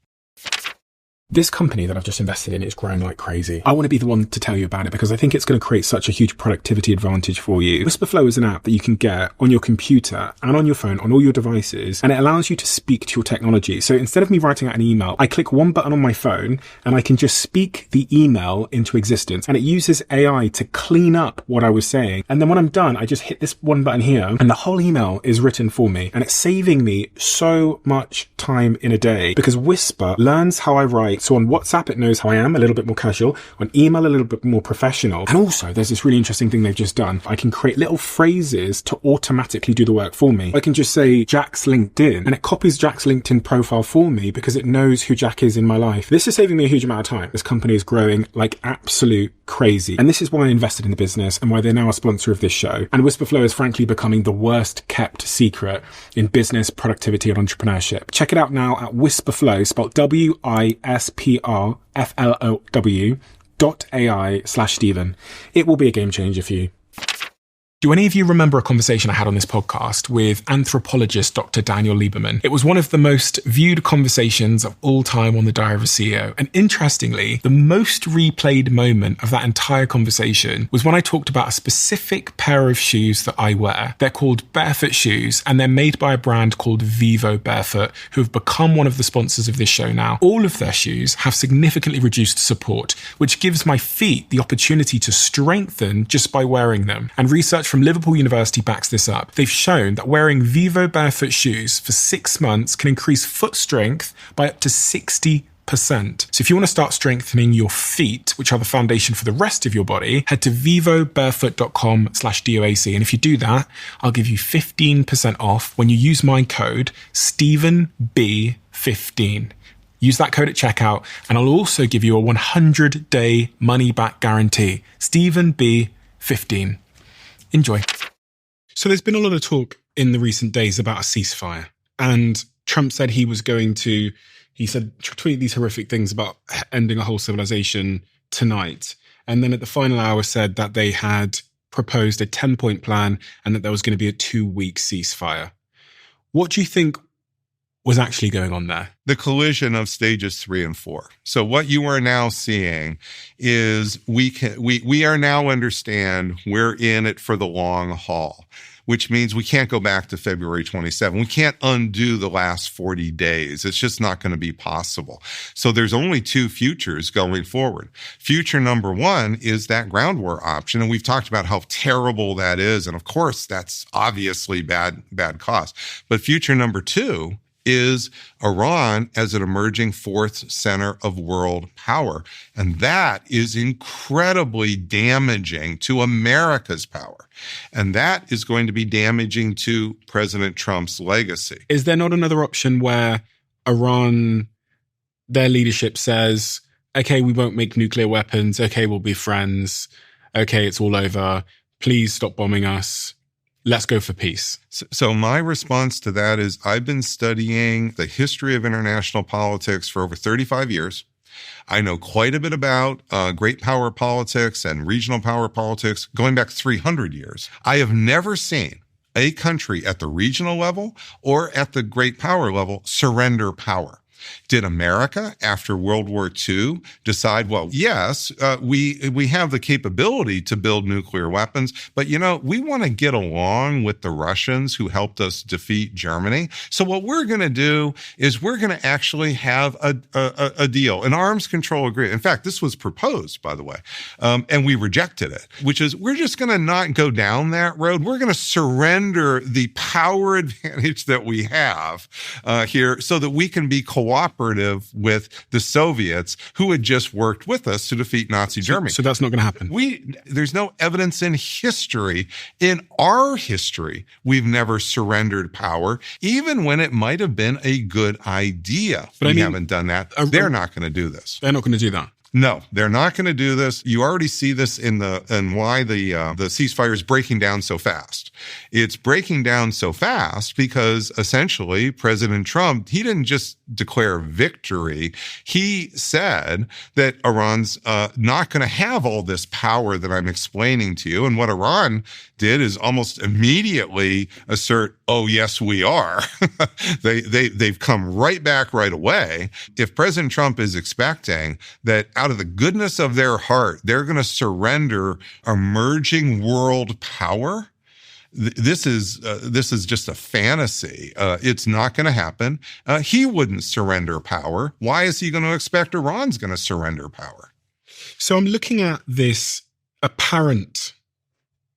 Speaker 2: This company that I've just invested in is growing like crazy. I want to be the one to tell you about it because I think it's going to create such a huge productivity advantage for you. Whisperflow is an app that you can get on your computer and on your phone, on all your devices, and it allows you to speak to your technology. So instead of me writing out an email, I click one button on my phone and I can just speak the email into existence. And it uses AI to clean up what I was saying. And then when I'm done, I just hit this one button here and the whole email is written for me. And it's saving me so much time in a day because Whisper learns how I write. So on WhatsApp, it knows how I am, a little bit more casual. On email, a little bit more professional. And also, there's this really interesting thing they've just done. I can create little phrases to automatically do the work for me. I can just say Jack's LinkedIn, and it copies Jack's LinkedIn profile for me because it knows who Jack is in my life. This is saving me a huge amount of time. This company is growing like absolute crazy. And this is why I invested in the business and why they're now a sponsor of this show. And Whisperflow is frankly becoming the worst kept secret in business, productivity, and entrepreneurship. Check it out now at Whisperflow, spelled WISPRFLOW.ai/Stephen. It will be a game changer for you. Do any of you remember a conversation I had on this podcast with anthropologist Dr. Daniel Lieberman? It was one of the most viewed conversations of all time on the Diary of a CEO. And interestingly, the most replayed moment of that entire conversation was when I talked about a specific pair of shoes that I wear. They're called barefoot shoes, and they're made by a brand called Vivo Barefoot, who have become one of the sponsors of this show now. All of their shoes have significantly reduced support, which gives my feet the opportunity to strengthen just by wearing them. And research from Liverpool University backs this up. They've shown that wearing Vivo Barefoot shoes for 6 months can increase foot strength by up to 60%. So if you want to start strengthening your feet, which are the foundation for the rest of your body, head to vivobarefoot.com/DOAC. And if you do that, I'll give you 15% off when you use my code StephenB15. Use that code at checkout, and I'll also give you a 100-day money-back guarantee. StephenB15. Enjoy. So there's been a lot of talk in the recent days about a ceasefire. And Trump said he was going to, tweet these horrific things about ending a whole civilization tonight. And then at the final hour said that they had proposed a 10-point plan and that there was going to be a 2-week ceasefire. What do you think was actually going on there?
Speaker 1: The collision of stages 3 and 4. So what you are now seeing is we are now understand we're in it for the long haul, which means we can't go back to February 27. We can't undo the last 40 days. It's just not going to be possible. So there's only 2 futures going forward. Future number 1 is that ground war option. And we've talked about how terrible that is. And of course, that's obviously bad cost. But future number 2 is Iran as an emerging 4th center of world power. And that is incredibly damaging to America's power. And that is going to be damaging to President Trump's legacy.
Speaker 2: Is there not another option where Iran, their leadership says, okay, we won't make nuclear weapons. Okay, we'll be friends. Okay, it's all over. Please stop bombing us. Let's go for peace.
Speaker 1: So my response to that is I've been studying the history of international politics for over 35 years. I know quite a bit about great power politics and regional power politics going back 300 years. I have never seen a country at the regional level or at the great power level surrender power. Did America, after World War II, decide, well, yes, we have the capability to build nuclear weapons, but, we want to get along with the Russians who helped us defeat Germany. So what we're going to do is we're going to actually have a deal, an arms control agreement. In fact, this was proposed, by the way, and we rejected it, which is we're just going to not go down that road. We're going to surrender the power advantage that we have here so that we can be cooperative with the Soviets who had just worked with us to defeat Nazi Germany.
Speaker 2: So that's not going to happen.
Speaker 1: There's no evidence in history, in our history, we've never surrendered power, even when it might have been a good idea. But we haven't done that. They're not going to do this.
Speaker 2: They're not going to do that.
Speaker 1: No, they're not going to do this. You already see this in why the ceasefire is breaking down so fast. It's breaking down so fast because essentially President Trump, he didn't just declare victory. He said that Iran's not going to have all this power that I'm explaining to you. And what Iran did is almost immediately assert, oh, yes, we are. They've come right back right away. If President Trump is expecting that out of the goodness of their heart, they're going to surrender emerging world power, this is just a fantasy. It's not going to happen. He wouldn't surrender power. Why is he going to expect Iran's going to surrender power?
Speaker 2: So I'm looking at this apparent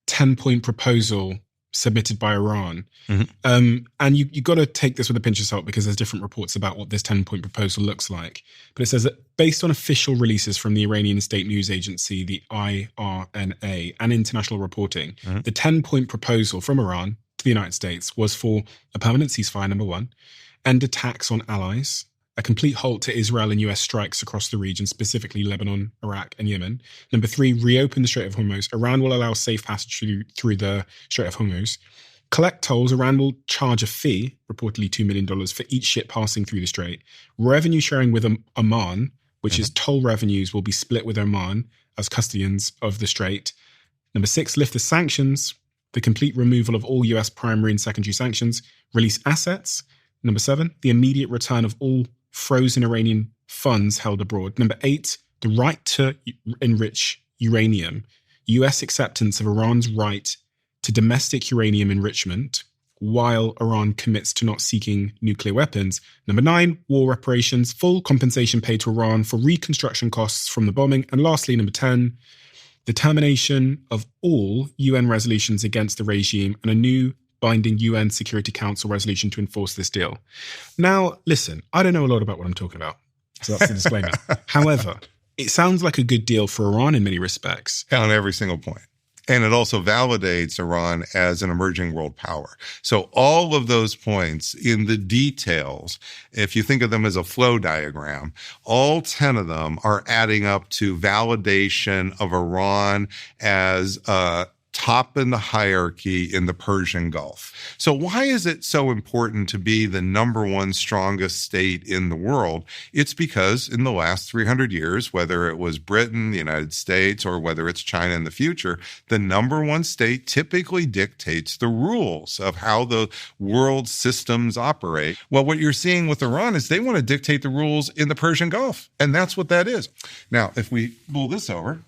Speaker 2: 10-point proposal submitted by Iran. Mm-hmm. And you got to take this with a pinch of salt because there's different reports about what this 10-point proposal looks like. But it says that based on official releases from the Iranian state news agency, the IRNA, and international reporting, mm-hmm. the 10-point proposal from Iran to the United States was for a permanent ceasefire, number one, end attacks on allies, a complete halt to Israel and US strikes across the region, specifically Lebanon, Iraq, and Yemen. Number three, reopen the Strait of Hormuz. Iran will allow safe passage through the Strait of Hormuz. Collect tolls. Iran will charge a fee, reportedly $2 million, for each ship passing through the strait. Revenue sharing with Oman, which mm-hmm. is toll revenues, will be split with Oman as custodians of the strait. Number six, lift the sanctions, the complete removal of all US primary and secondary sanctions. Release assets. Number seven, the immediate return of all frozen Iranian funds held abroad. Number eight, the right to enrich uranium. US acceptance of Iran's right to domestic uranium enrichment while Iran commits to not seeking nuclear weapons. Number nine, war reparations, full compensation paid to Iran for reconstruction costs from the bombing. And lastly, number 10, the termination of all UN resolutions against the regime and a new binding UN Security Council resolution to enforce this deal. Now, listen, I don't know a lot about what I'm talking about, so that's the disclaimer. However, it sounds like a good deal for Iran in many respects.
Speaker 1: On every single point. And it also validates Iran as an emerging world power. So all of those points in the details, if you think of them as a flow diagram, all 10 of them are adding up to validation of Iran as top in the hierarchy in the Persian Gulf. So why is it so important to be the number one strongest state in the world? It's because in the last 300 years, whether it was Britain, the United States, or whether it's China in the future, the number one state typically dictates the rules of how the world systems operate. Well, what you're seeing with Iran is they want to dictate the rules in the Persian Gulf, and that's what that is. Now, if we pull this over,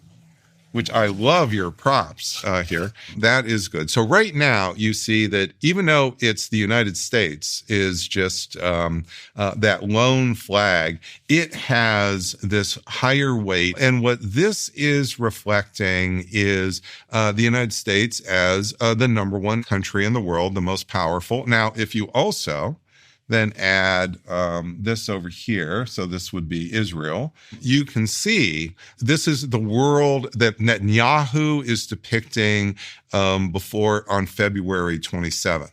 Speaker 1: which I love your props here. That is good. So right now you see that even though it's the United States is just that lone flag, it has this higher weight. And what this is reflecting is the United States as the number one country in the world, the most powerful. Now, if you also then add this over here, so this would be Israel, you can see this is the world that Netanyahu is depicting before on February 27th.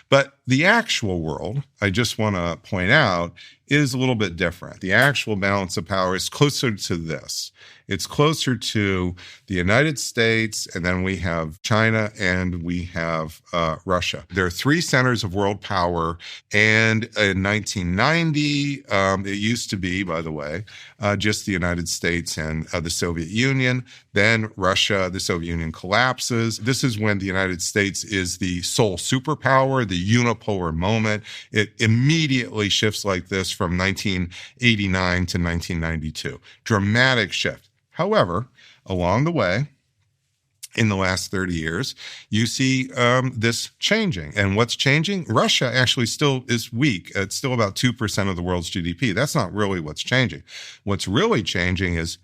Speaker 1: But the actual world, I just want to point out, is a little bit different. The actual balance of power is closer to this. It's closer to the United States, and then we have China, and we have Russia. There are three centers of world power, and in 1990, it used to be, by the way, just the United States and the Soviet Union. Then Russia, the Soviet Union collapses. This is when the United States is the sole superpower, the unipolar moment. It immediately shifts like this from 1989 to 1992. Dramatic shift. However, along the way, in the last 30 years, you see this changing. And what's changing? Russia actually still is weak. It's still about 2% of the world's GDP. That's not really what's changing. What's really changing is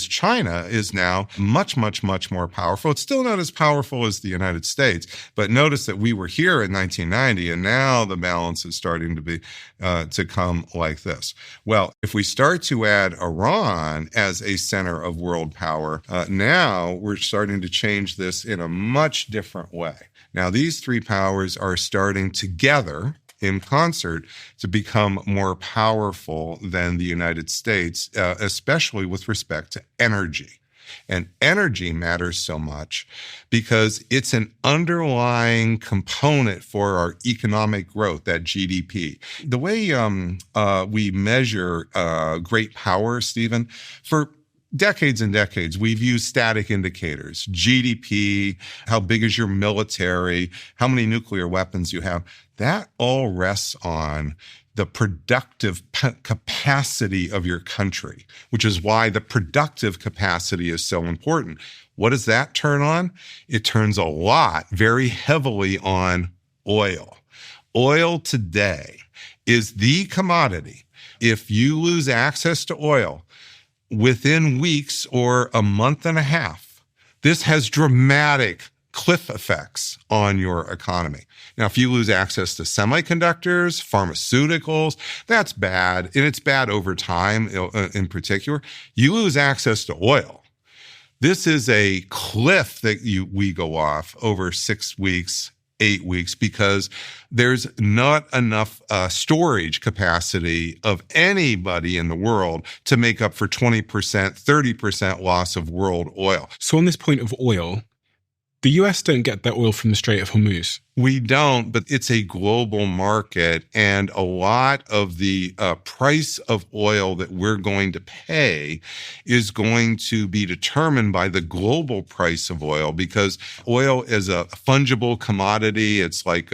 Speaker 1: China is now much, much, much more powerful. It's still not as powerful as the United States, but notice that we were here in 1990, and now the balance is starting to be to come like this. Well, if we start to add Iran as a center of world power, now we're starting to change this in a much different way. Now, these three powers are starting together in concert to become more powerful than the United States, especially with respect to energy. And energy matters so much because it's an underlying component for our economic growth, that GDP. The way we measure great power, Stephen, for decades and decades, we've used static indicators, GDP, how big is your military, how many nuclear weapons you have. That all rests on the productive capacity of your country, which is why the productive capacity is so important. What does that turn on? It turns a lot, very heavily on oil. Oil today is the commodity. If you lose access to oil within weeks or a month and a half, this has dramatic cliff effects on your economy. Now, if you lose access to semiconductors, pharmaceuticals, that's bad, and it's bad over time in particular. You lose access to oil. This is a cliff that we go off over 6 weeks, 8 weeks, because there's not enough storage capacity of anybody in the world to make up for 20%, 30% loss of world oil.
Speaker 2: So on this point of oil, the US don't get their oil from the Strait of Hormuz.
Speaker 1: We don't, but it's a global market, and a lot of the price of oil that we're going to pay is going to be determined by the global price of oil, because oil is a fungible commodity. It's like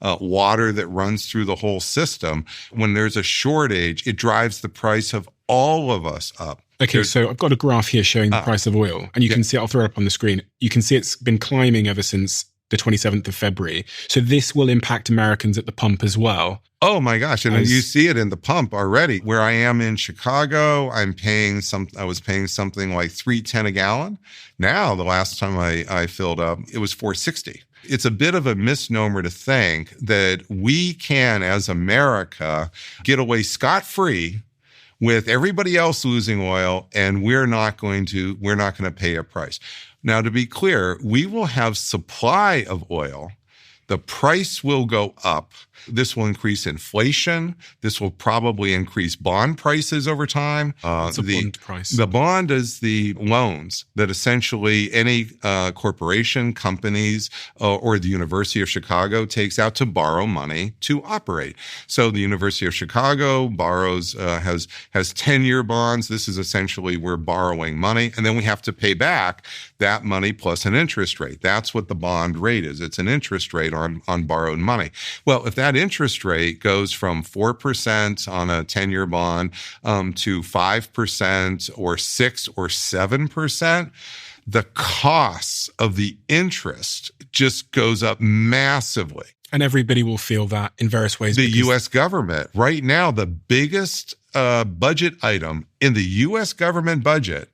Speaker 1: water that runs through the whole system. When there's a shortage, it drives the price of all of us up.
Speaker 2: Okay, so I've got a graph here showing the price of oil, and you can see, I'll throw it up on the screen. You can see it's been climbing ever since the 27th of February. So this will impact Americans at the pump as well.
Speaker 1: Oh my gosh. And you see it in the pump already. Where I am in Chicago, I was paying something like $3.10 a gallon. Now, the last time I filled up, it was $4.60. It's a bit of a misnomer to think that we can, as America, get away scot-free with everybody else losing oil, and we're not going to pay a price. Now, to be clear, we will have supply of oil. The price will go up. This will increase inflation. This will probably increase bond prices over time.
Speaker 2: What's a bond price?
Speaker 1: The bond is the loans that essentially any corporation, companies, or the University of Chicago takes out to borrow money to operate. So the University of Chicago borrows, has 10-year bonds. This is essentially we're borrowing money, and then we have to pay back that money plus an interest rate. That's what the bond rate is. It's an interest rate on borrowed money. Well, if that interest rate goes from 4% on a 10-year bond to 5% or 6 or 7%, the costs of the interest just goes up massively.
Speaker 2: And everybody will feel that in various ways.
Speaker 1: The U.S. government, right now, the biggest budget item in the U.S. government budget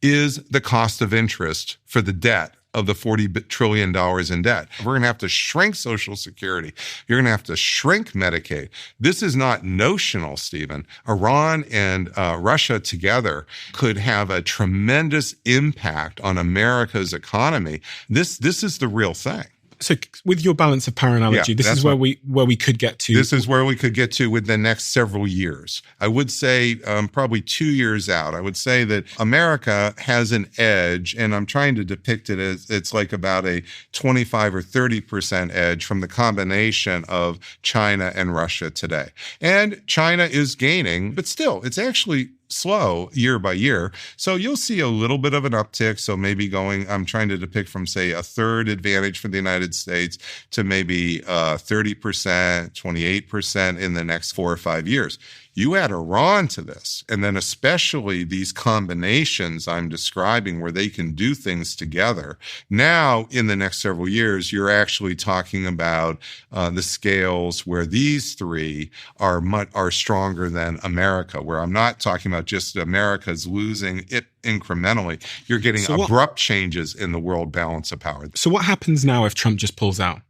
Speaker 1: is the cost of interest for the debt of the $40 trillion in debt. We're going to have to shrink Social Security. You're going to have to shrink Medicaid. This is not notional, Stephen. Iran and Russia together could have a tremendous impact on America's economy. This is the real thing.
Speaker 2: So with your balance of power analogy, this is where we could get to.
Speaker 1: This is where we could get to with the next several years. I would say probably 2 years out. I would say that America has an edge, and I'm trying to depict it as it's like about a 25 or 30% edge from the combination of China and Russia today. And China is gaining, but still, it's actually slow year by year. So you'll see a little bit of an uptick. So maybe I'm trying to depict from, say, a third advantage for the United States to maybe 30%, 28% in the next 4 or 5 years. You add Iran to this, and then especially these combinations I'm describing where they can do things together. Now, in the next several years, you're actually talking about the scales where these three are stronger than America, where I'm not talking about just America's losing it incrementally. You're getting abrupt changes in the world balance of power.
Speaker 2: So what happens now if Trump just pulls out?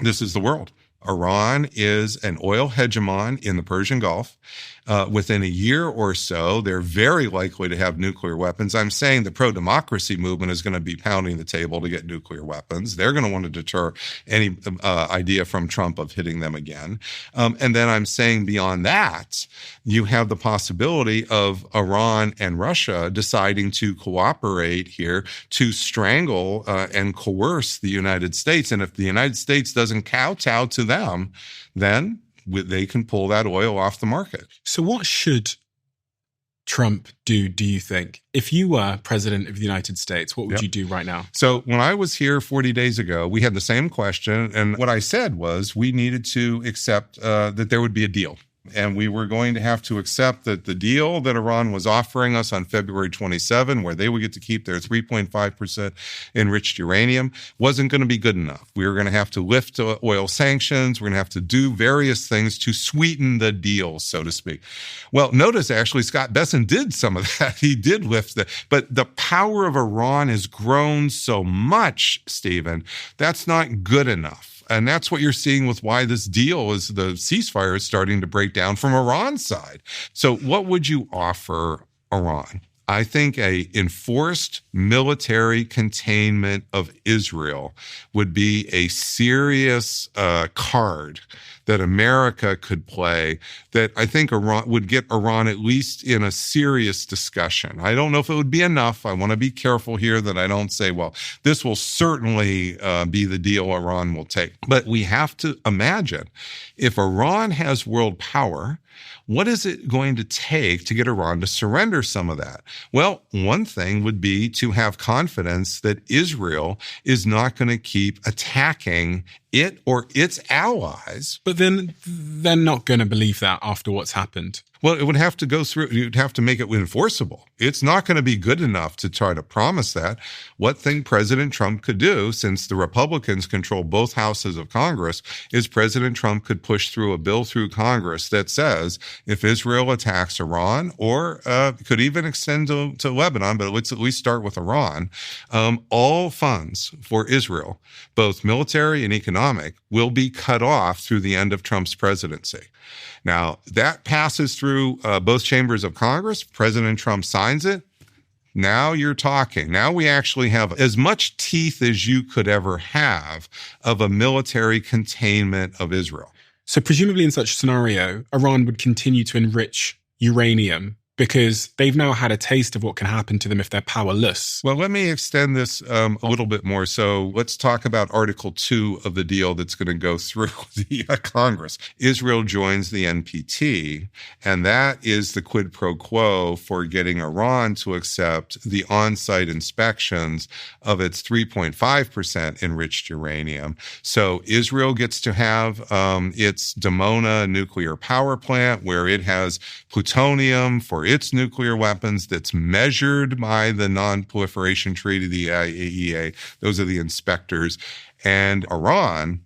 Speaker 1: This is the world. Iran is an oil hegemon in the Persian Gulf. Within a year or so, they're very likely to have nuclear weapons. I'm saying the pro-democracy movement is going to be pounding the table to get nuclear weapons. They're going to want to deter any idea from Trump of hitting them again. And then I'm saying beyond that, you have the possibility of Iran and Russia deciding to cooperate here to strangle and coerce the United States. And if the United States doesn't kowtow to them, then they can pull that oil off the market.
Speaker 2: So what should Trump do you think? If you were president of the United States, what would you do right now?
Speaker 1: So when I was here 40 days ago, we had the same question. And what I said was we needed to accept that there would be a deal. And we were going to have to accept that the deal that Iran was offering us on February 27, where they would get to keep their 3.5% enriched uranium, wasn't going to be good enough. We were going to have to lift oil sanctions. We're going to have to do various things to sweeten the deal, so to speak. Well, notice actually Scott Bessent did some of that. He did lift that. But the power of Iran has grown so much, Stephen, that's not good enough. And that's what you're seeing with why this deal is the ceasefire is starting to break down from Iran's side. So what would you offer Iran? I think a enforced military containment of Israel would be a serious card that America could play that I think Iran would get Iran at least in a serious discussion. I don't know if it would be enough. I want to be careful here that I don't say, well, this will certainly be the deal Iran will take. But we have to imagine if Iran has world power, what is it going to take to get Iran to surrender some of that? Well, one thing would be to have confidence that Israel is not going to keep attacking it or its allies.
Speaker 2: But then they're not going to believe that after what's happened.
Speaker 1: Well, it would have to go through, you'd have to make it enforceable. It's not going to be good enough to try to promise that. What thing President Trump could do, since the Republicans control both houses of Congress, is President Trump could push through a bill through Congress that says if Israel attacks Iran, or could even extend to Lebanon, but let's at least start with Iran, all funds for Israel, both military and economic, will be cut off through the end of Trump's presidency. Now, that passes through both chambers of Congress. President Trump signs it. Now you're talking. Now we actually have as much teeth as you could ever have of a military containment of Israel.
Speaker 2: So presumably in such a scenario, Iran would continue to enrich uranium because they've now had a taste of what can happen to them if they're powerless.
Speaker 1: Well, let me extend this a little bit more. So let's talk about Article 2 of the deal that's going to go through the Congress. Israel joins the NPT, and that is the quid pro quo for getting Iran to accept the on-site inspections of its 3.5% enriched uranium. So Israel gets to have its Dimona nuclear power plant where it has plutonium for its nuclear weapons that's measured by the Non-Proliferation Treaty, the IAEA. Those are the inspectors. And Iran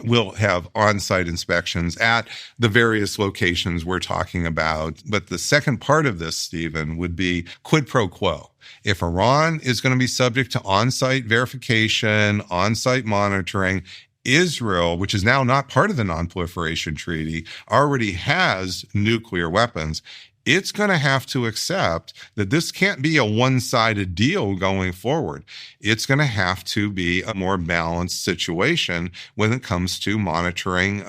Speaker 1: will have on-site inspections at the various locations we're talking about. But the second part of this, Stephen, would be quid pro quo. If Iran is going to be subject to on-site verification, on-site monitoring, Israel, which is now not part of the Non-Proliferation Treaty, already has nuclear weapons. it's going to have to accept that this can't be a one-sided deal going forward. It's going to have to be a more balanced situation when it comes to monitoring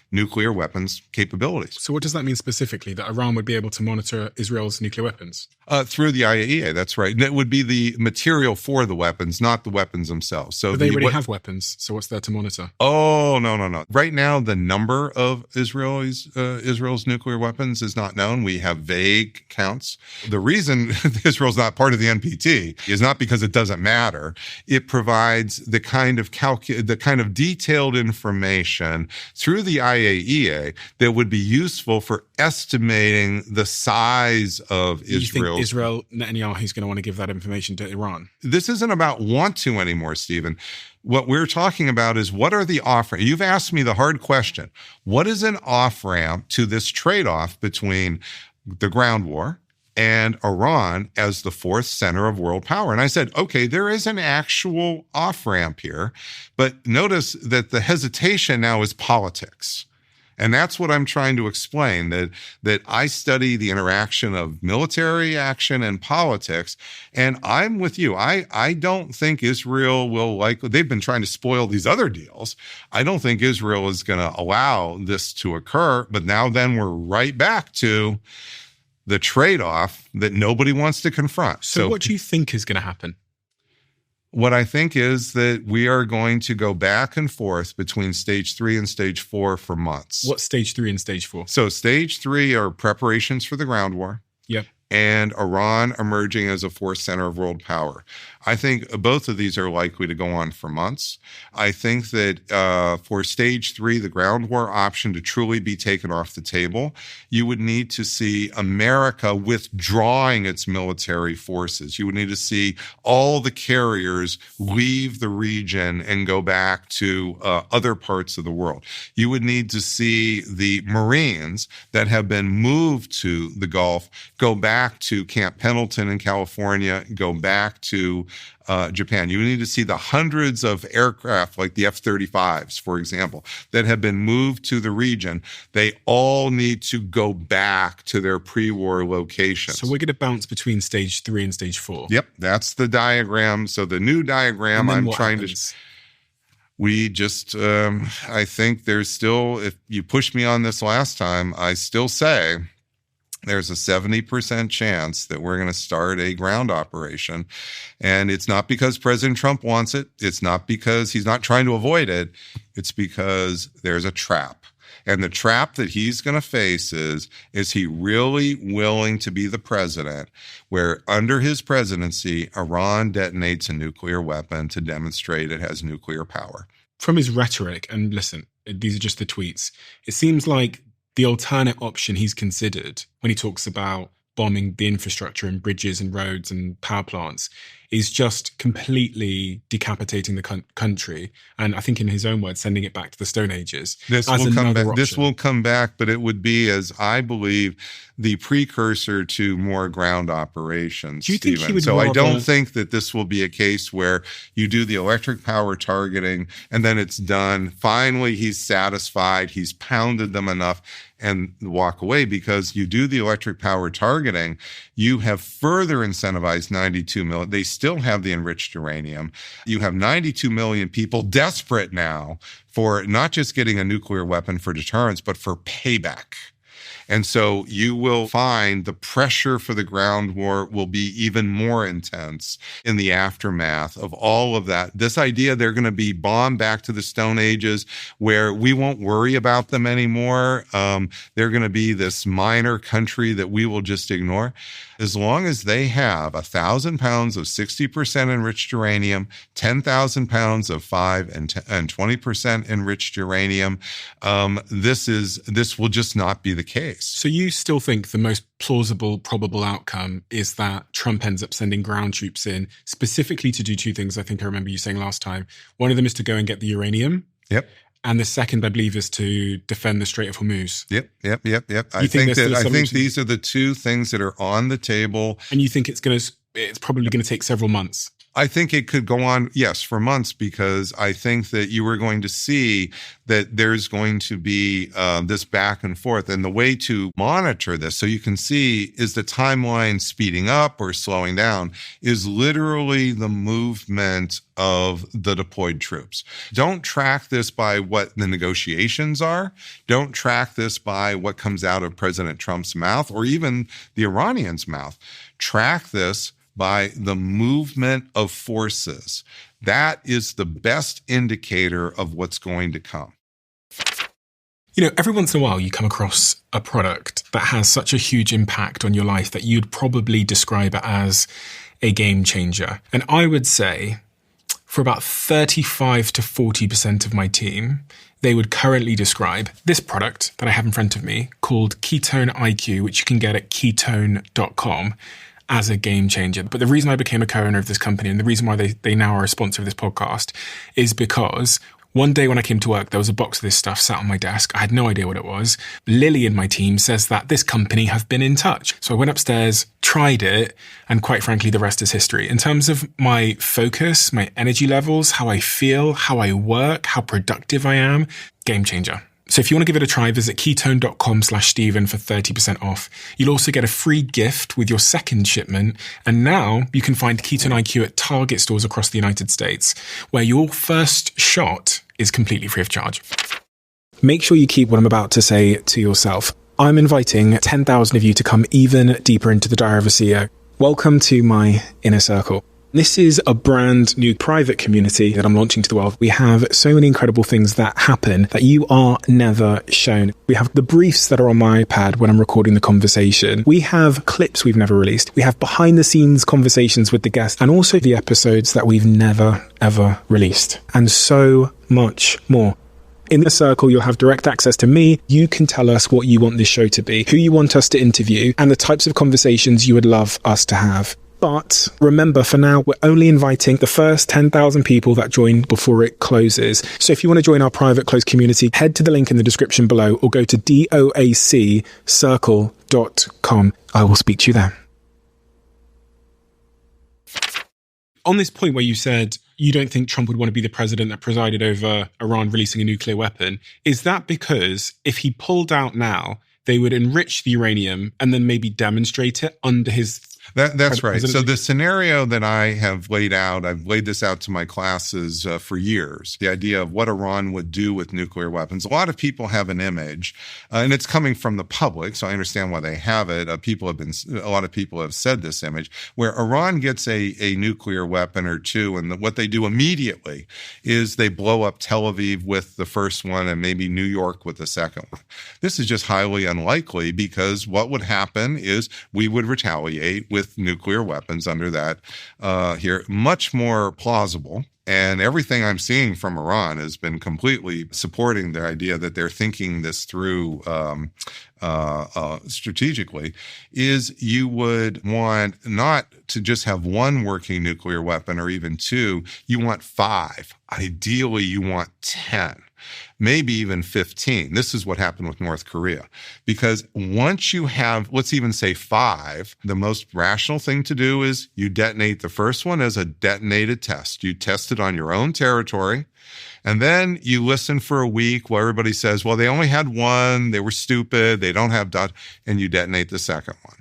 Speaker 1: nuclear weapons capabilities.
Speaker 2: So what does that mean specifically, that Iran would be able to monitor Israel's nuclear weapons?
Speaker 1: Through the IAEA, that's right. That would be the material for the weapons, not the weapons themselves. So
Speaker 2: but they already have weapons, so what's there to monitor?
Speaker 1: Oh, no. Right now, the number of Israel's nuclear weapons is not known. We have vague counts. The reason Israel's not part of the NPT is not because it doesn't matter. It provides the kind of detailed information through the IAEA that would be useful for estimating the size of Israel.
Speaker 2: You think Israel, Netanyahu's going to want to give that information to Iran?
Speaker 1: This isn't about want to anymore, Stephen. What we're talking about is, what are the off-ramps? You've asked me the hard question. What is an off-ramp to this trade-off between the ground war and Iran as the fourth center of world power? And I said, okay, there is an actual off-ramp here, but notice that the hesitation now is politics. And that's what I'm trying to explain, that I study the interaction of military action and politics, and I'm with you. I don't think Israel will they've been trying to spoil these other deals. I don't think Israel is going to allow this to occur, but now then we're right back to the trade-off that nobody wants to confront.
Speaker 2: So what do you think is going to happen?
Speaker 1: What I think is that we are going to go back and forth between stage 3 and stage 4 for months.
Speaker 2: What's stage 3 and stage 4?
Speaker 1: So stage 3 are preparations for the ground war.
Speaker 2: Yep.
Speaker 1: And Iran emerging as a fourth center of world power. I think both of these are likely to go on for months. I think that for stage 3, the ground war option to truly be taken off the table, you would need to see America withdrawing its military forces. You would need to see all the carriers leave the region and go back to other parts of the world. You would need to see the Marines that have been moved to the Gulf go back to Camp Pendleton in California, go back to Japan. You need to see the hundreds of aircraft like the F-35s, for example, that have been moved to the region. They all need to go back to their pre-war locations.
Speaker 2: So we're going to bounce between stage 3 and stage 4.
Speaker 1: Yep, that's the diagram. So the new diagram I'm trying
Speaker 2: happens?
Speaker 1: We just, I think there's still, if you pushed me on this last time, I still say there's a 70% chance that we're going to start a ground operation. And it's not because President Trump wants it. It's not because he's not trying to avoid it. It's because there's a trap. And the trap that he's going to face is he really willing to be the president where under his presidency, Iran detonates a nuclear weapon to demonstrate it has nuclear power?
Speaker 2: From his rhetoric, and listen, these are just the tweets, it seems like the alternate option he's considered when he talks about bombing the infrastructure and bridges and roads and power plants is just completely decapitating the country. And I think in his own words, sending it back to the Stone Ages.
Speaker 1: This will come back. This will come back, but it would be, as I believe, the precursor to more ground operations.
Speaker 2: Do you think he would
Speaker 1: I don't think that this will be a case where you do the electric power targeting and then it's done. Finally, he's satisfied. He's pounded them enough and walk away, because you do the electric power targeting, you have further incentivized 92 million. They still have the enriched uranium. You have 92 million people desperate now for not just getting a nuclear weapon for deterrence, but for payback. And so you will find the pressure for the ground war will be even more intense in the aftermath of all of that. This idea they're going to be bombed back to the Stone Ages where we won't worry about them anymore. They're going to be this minor country that we will just ignore. As long as they have 1,000 pounds of 60% enriched uranium, 10,000 pounds of 5 and 20% enriched uranium, this will just not be the case.
Speaker 2: So you still think the most plausible, probable outcome is that Trump ends up sending ground troops in specifically to do two things, I think I remember you saying last time. One of them is to go and get the uranium.
Speaker 1: Yep.
Speaker 2: And the second, I believe, is to defend the Strait of Hormuz.
Speaker 1: Yep. I think these are the two things that are on the table.
Speaker 2: And you think it's probably going to take several months?
Speaker 1: I think it could go on, yes, for months, because I think that you are going to see that there's going to be this back and forth. And the way to monitor this, so you can see, is the timeline speeding up or slowing down, is literally the movement of the deployed troops. Don't track this by what the negotiations are. Don't track this by what comes out of President Trump's mouth or even the Iranians' mouth. Track this by the movement of forces. That is the best indicator of what's going to come.
Speaker 2: You know, every once in a while you come across a product that has such a huge impact on your life that you'd probably describe it as a game changer. And I would say for about 35 to 40% of my team, they would currently describe this product that I have in front of me called Ketone IQ, which you can get at ketone.com, as a game changer. But the reason I became a co-owner of this company and the reason why they now are a sponsor of this podcast is because one day when I came to work, there was a box of this stuff sat on my desk. I had no idea what it was. Lily in my team says that this company have been in touch. So I went upstairs, tried it, and quite frankly, the rest is history. In terms of my focus, my energy levels, how I feel, how I work, how productive I am, game changer. So if you want to give it a try, visit ketone.com/Stephen for 30% off. You'll also get a free gift with your second shipment. And now you can find Ketone IQ at Target stores across the United States, where your first shot is completely free of charge. Make sure you keep what I'm about to say to yourself. I'm inviting 10,000 of you to come even deeper into the Diary of a CEO. Welcome to my inner circle. This is a brand new private community that I'm launching to the world. We have so many incredible things that happen that you are never shown. We have the briefs that are on my iPad when I'm recording the conversation. We have clips we've never released. We have behind the scenes conversations with the guests and also the episodes that we've never, ever released. And so much more. In the circle, you'll have direct access to me. You can tell us what you want this show to be, who you want us to interview, and the types of conversations you would love us to have. But remember, for now, we're only inviting the first 10,000 people that join before it closes. So if you want to join our private closed community, head to the link in the description below or go to doaccircle.com. I will speak to you there. On this point where you said you don't think Trump would want to be the president that presided over Iran releasing a nuclear weapon, is that because if he pulled out now, they would enrich the uranium and then maybe demonstrate it under his...
Speaker 1: That's right. So the scenario that I have laid out, I've laid this out to my classes for years, the idea of what Iran would do with nuclear weapons. A lot of people have an image, and it's coming from the public, so I understand why they have it. A lot of people have said this image, where Iran gets a nuclear weapon or two, and what they do immediately is they blow up Tel Aviv with the first one and maybe New York with the second one. This is just highly unlikely, because what would happen is we would retaliate with nuclear weapons under that here. Much more plausible. And everything I'm seeing from Iran has been completely supporting the idea that they're thinking this through strategically, is you would want not to just have one working nuclear weapon or even two. You want 5. Ideally, you want 10. Maybe even 15. This is what happened with North Korea. Because once you have, let's even say 5, the most rational thing to do is you detonate the first one as a detonated test. You test it on your own territory. And then you listen for a week while everybody says, well, they only had one, they were stupid, they don't have dot, and you detonate the second one.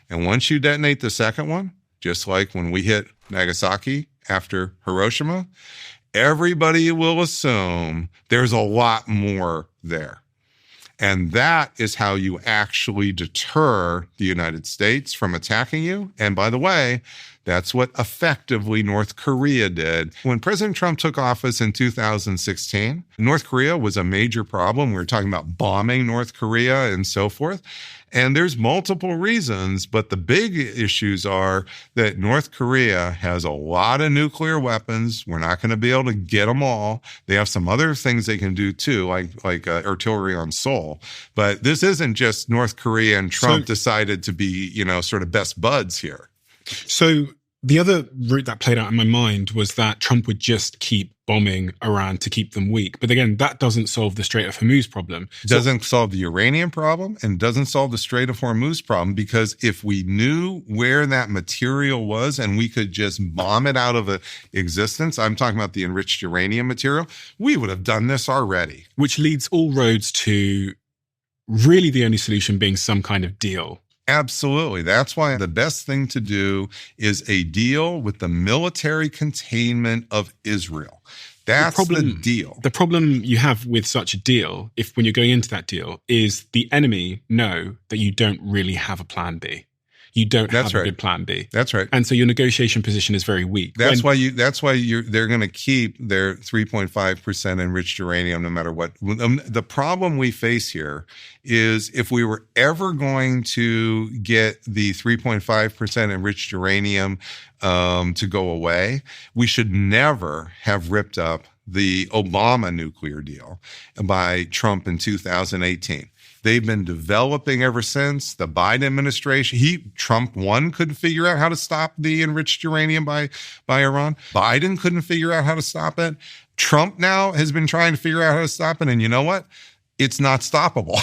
Speaker 1: And once you detonate the second one, just like when we hit Nagasaki after Hiroshima, everybody will assume there's a lot more there. And that is how you actually deter the United States from attacking you. And by the way, that's what effectively North Korea did. When President Trump took office in 2016, North Korea was a major problem. We were talking about bombing North Korea and so forth. And there's multiple reasons, but the big issues are that North Korea has a lot of nuclear weapons. We're not going to be able to get them all. They have some other things they can do too, like artillery on Seoul. But this isn't just North Korea and Trump decided to be, sort of best buds here.
Speaker 2: So The other route that played out in my mind was that Trump would just keep bombing Iran to keep them weak. But again, that doesn't solve the Strait of Hormuz problem.
Speaker 1: Doesn't solve the Iranian problem and doesn't solve the Strait of Hormuz problem, because if we knew where that material was and we could just bomb it out of existence, I'm talking about the enriched uranium material, we would have done this already.
Speaker 2: Which leads all roads to really the only solution being some kind of deal.
Speaker 1: Absolutely. That's why the best thing to do is a deal with the military containment of Israel. That's the deal.
Speaker 2: The problem you have with such a deal, when you're going into that deal, is the enemy know that you don't really have a plan B. You don't have a good plan B.
Speaker 1: That's right.
Speaker 2: And so your negotiation position is very weak.
Speaker 1: That's why they're going to keep their 3.5% enriched uranium no matter what. The problem we face here is if we were ever going to get the 3.5% enriched uranium to go away, we should never have ripped up the Obama nuclear deal by Trump in 2018. They've been developing ever since. The Biden administration, Trump, one, couldn't figure out how to stop the enriched uranium by Iran. Biden couldn't figure out how to stop it. Trump now has been trying to figure out how to stop it. And you know what? It's not stoppable.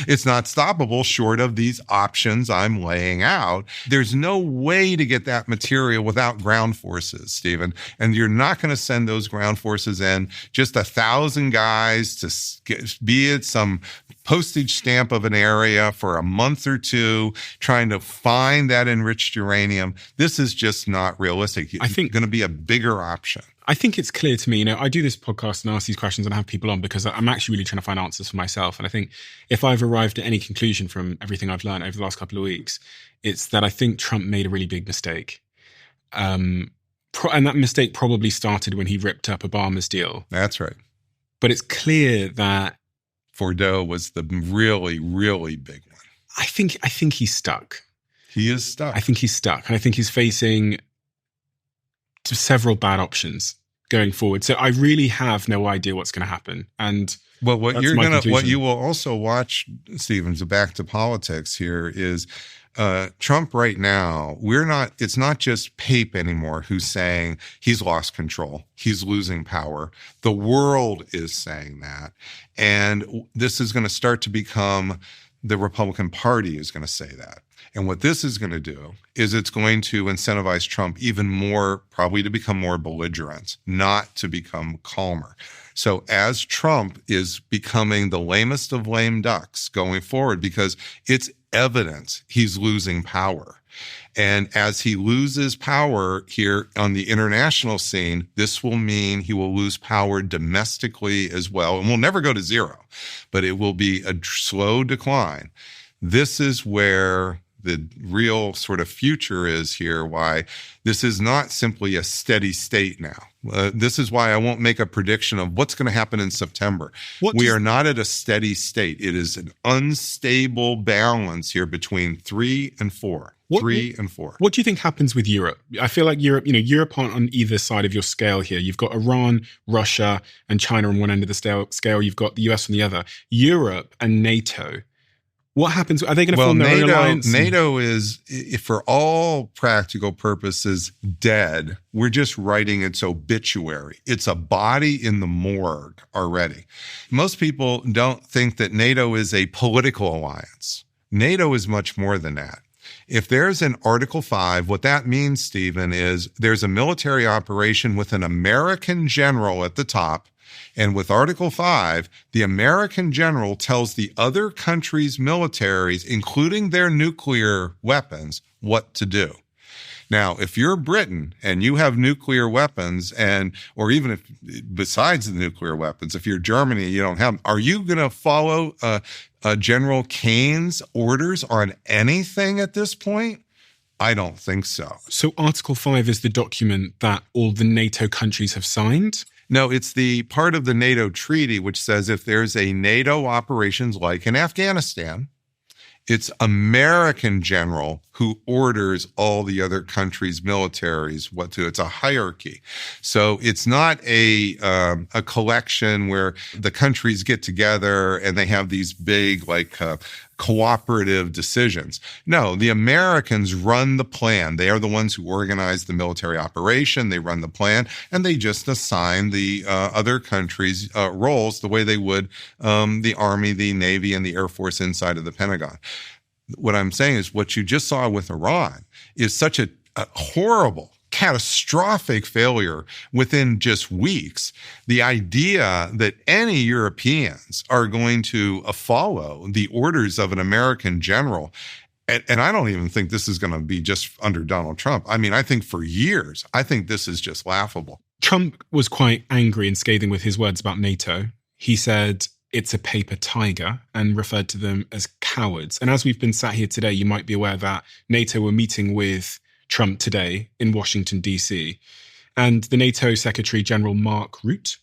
Speaker 1: It's not stoppable short of these options I'm laying out. There's no way to get that material without ground forces, Stephen. And you're not going to send those ground forces in, just 1,000 guys to be at some postage stamp of an area for a month or two trying to find that enriched uranium. This is just not realistic. I think it's going to be a bigger option.
Speaker 2: I think it's clear to me, I do this podcast and ask these questions and I have people on because I'm actually really trying to find answers for myself. And I think if I've arrived at any conclusion from everything I've learned over the last couple of weeks, it's that I think Trump made a really big mistake. And that mistake probably started when he ripped up Obama's deal.
Speaker 1: That's right.
Speaker 2: But it's clear that
Speaker 1: Fordo was the really, really big one.
Speaker 2: I think he's stuck.
Speaker 1: He is stuck.
Speaker 2: I think he's stuck. And I think he's facing several bad options going forward. So I really have no idea what's going to happen. And
Speaker 1: what you will also watch, Stephen, so back to politics here, is Trump right now, it's not just Pape anymore who's saying he's lost control. He's losing power. The world is saying that. And this is going to start to become, the Republican Party is going to say that. And what this is going to do is it's going to incentivize Trump even more, probably to become more belligerent, not to become calmer. So as Trump is becoming the lamest of lame ducks going forward, because it's evident he's losing power. And as he loses power here on the international scene, this will mean he will lose power domestically as well. And we'll never go to zero, but it will be a slow decline. This is where the real sort of future is here, why this is not simply a steady state now. This is why I won't make a prediction of what's going to happen in September. We are not at a steady state. It is an unstable balance here between 3 and 4. 3 and 4.
Speaker 2: What do you think happens with Europe? I feel like Europe aren't on either side of your scale here. You've got Iran, Russia, and China on one end of the scale. You've got the US on the other. Europe and NATO. What happens? Are they going to form their own alliance?
Speaker 1: NATO is, for all practical purposes, dead. We're just writing its obituary. It's a body in the morgue already. Most people don't think that NATO is a political alliance. NATO is much more than that. If there's an Article 5, what that means, Stephen, is there's a military operation with an American general at the top. And with Article 5, the American general tells the other countries' militaries, including their nuclear weapons, what to do. Now, if you're Britain and you have nuclear weapons, or even if besides the nuclear weapons, if you're Germany and you don't have them, are you going to follow General Kane's orders on anything at this point? I don't think so.
Speaker 2: So Article 5 is the document that all the NATO countries have signed?
Speaker 1: No, it's the part of the NATO treaty which says if there's a NATO operations like in Afghanistan, it's American general who orders all the other countries' militaries what to. It's a hierarchy. So it's not a collection where the countries get together and they have these big cooperative decisions. No, the Americans run the plan. They are the ones who organize the military operation. They run the plan, and they just assign the other countries' roles the way they would the Army, the Navy, and the Air Force inside of the Pentagon. What I'm saying is what you just saw with Iran is such a horrible, catastrophic failure within just weeks. The idea that any Europeans are going to follow the orders of an American general, and I don't even think this is going to be just under Donald Trump. I mean, I think for years, I think this is just laughable.
Speaker 2: Trump was quite angry and scathing with his words about NATO. He said it's a paper tiger and referred to them as cowards. And as we've been sat here today, you might be aware that NATO were meeting with Trump today in Washington, D.C. And the NATO Secretary General Mark Rutte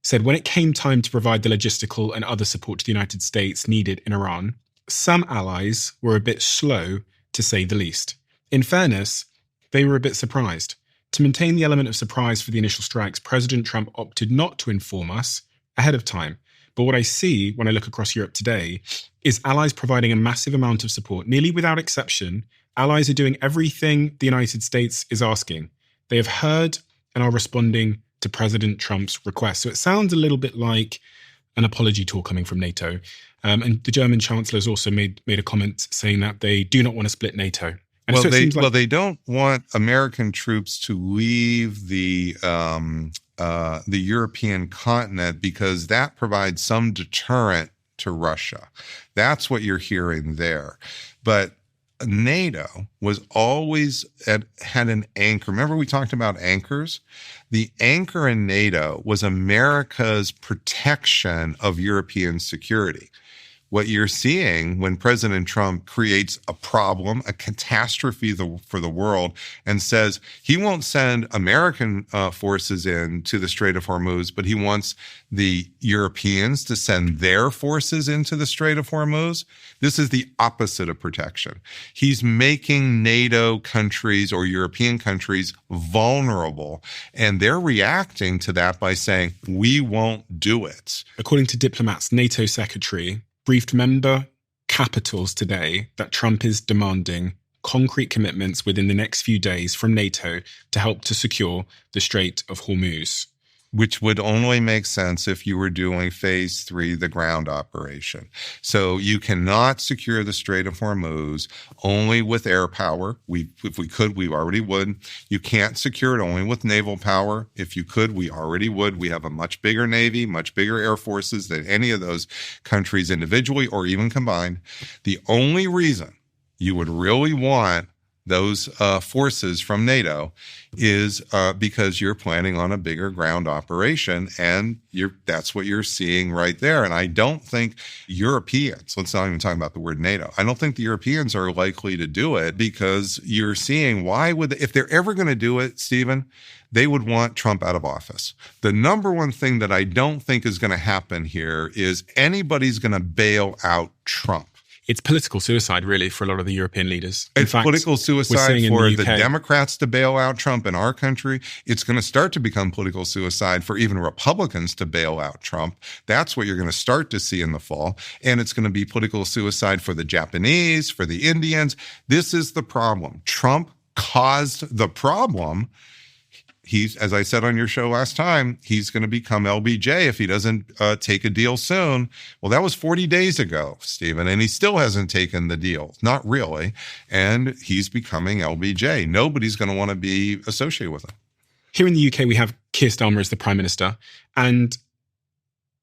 Speaker 2: said when it came time to provide the logistical and other support to the United States needed in Iran, some allies were a bit slow, to say the least. In fairness, they were a bit surprised. To maintain the element of surprise for the initial strikes, President Trump opted not to inform us ahead of time. But what I see when I look across Europe today is allies providing a massive amount of support, nearly without exception. Allies are doing everything the United States is asking. They have heard and are responding to President Trump's request. So it sounds a little bit like an apology tour coming from NATO. And the German Chancellor has also made a comment saying that they do not want to split NATO. And
Speaker 1: well, they don't want American troops to leave the European continent because that provides some deterrent to Russia. That's what you're hearing there. But NATO was always had an anchor. Remember we talked about anchors? The anchor in NATO was America's protection of European security. What you're seeing when President Trump creates a problem, a catastrophe for the world, and says he won't send American forces into the Strait of Hormuz, but he wants the Europeans to send their forces into the Strait of Hormuz. This is the opposite of protection. He's making NATO countries or European countries vulnerable, and they're reacting to that by saying, we won't do it.
Speaker 2: According to diplomats, NATO Secretary briefed member capitals today that Trump is demanding concrete commitments within the next few days from NATO to help to secure the Strait of Hormuz.
Speaker 1: Which would only make sense if you were doing phase 3, the ground operation. So you cannot secure the Strait of Hormuz only with air power. If we could, we already would. You can't secure it only with naval power. If you could, we already would. We have a much bigger Navy, much bigger air forces than any of those countries individually or even combined. The only reason you would really want those forces from NATO is because you're planning on a bigger ground operation, and that's what you're seeing right there. And I don't think Europeans, let's not even talk about the word NATO, I don't think the Europeans are likely to do it because you're seeing if they're ever going to do it, Stephen, they would want Trump out of office. The number one thing that I don't think is going to happen here is anybody's going to bail out Trump.
Speaker 2: It's political suicide, really, for a lot of the European leaders.
Speaker 1: It's political suicide for the Democrats to bail out Trump in our country. It's going to start to become political suicide for even Republicans to bail out Trump. That's what you're going to start to see in the fall. And it's going to be political suicide for the Japanese, for the Indians. This is the problem. Trump caused the problem. He's, as I said on your show last time, he's going to become LBJ if he doesn't take a deal soon. Well, that was 40 days ago, Stephen, and he still hasn't taken the deal. Not really. And he's becoming LBJ. Nobody's going to want to be associated with him.
Speaker 2: Here in the UK, we have Keir Starmer as the Prime Minister. And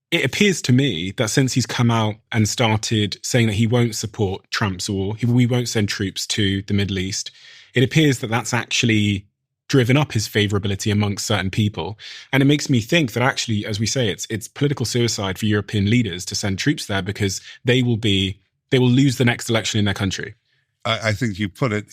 Speaker 2: it appears to me that since he's come out and started saying that he won't support Trump's war, we won't send troops to the Middle East, it appears that that's actually driven up his favorability amongst certain people. And it makes me think that actually, as we say, it's political suicide for European leaders to send troops there because they will lose the next election in their country.
Speaker 1: I think you put it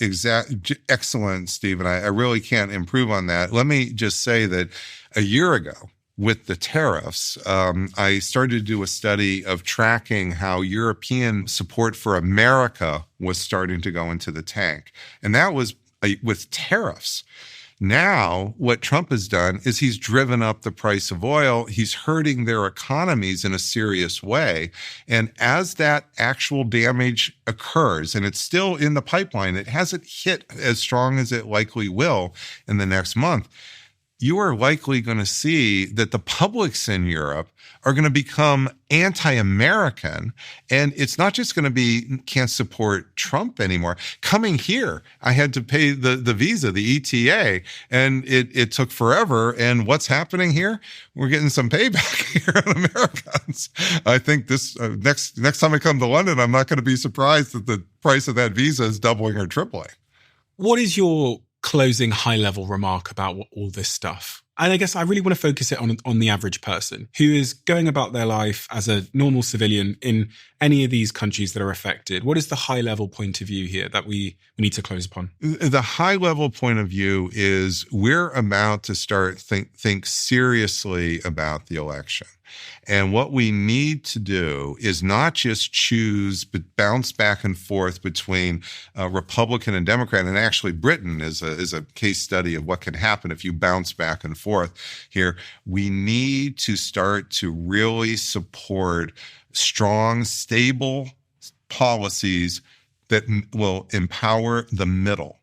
Speaker 1: excellent, Stephen. I really can't improve on that. Let me just say that a year ago, with the tariffs, I started to do a study of tracking how European support for America was starting to go into the tank. And that was with tariffs. Now, what Trump has done is he's driven up the price of oil. He's hurting their economies in a serious way. And as that actual damage occurs, and it's still in the pipeline, it hasn't hit as strong as it likely will in the next month, you are likely going to see that the publics in Europe are going to become anti-American. And it's not just going to be can't support Trump anymore. Coming here, I had to pay the visa, the ETA, and it took forever. And what's happening here? We're getting some payback here on Americans. I think this next time I come to London, I'm not going to be surprised that the price of that visa is doubling or tripling.
Speaker 2: What is your closing high-level remark about all this stuff? And I guess I really want to focus it on the average person who is going about their life as a normal civilian in any of these countries that are affected. What is the high-level point of view here that we need to close upon?
Speaker 1: The high-level point of view is we're about to start think seriously about the election. And what we need to do is not just choose, but bounce back and forth between Republican and Democrat. And actually, Britain is a case study of what can happen if you bounce back and forth here. We need to start to really support strong, stable policies that will empower the middle.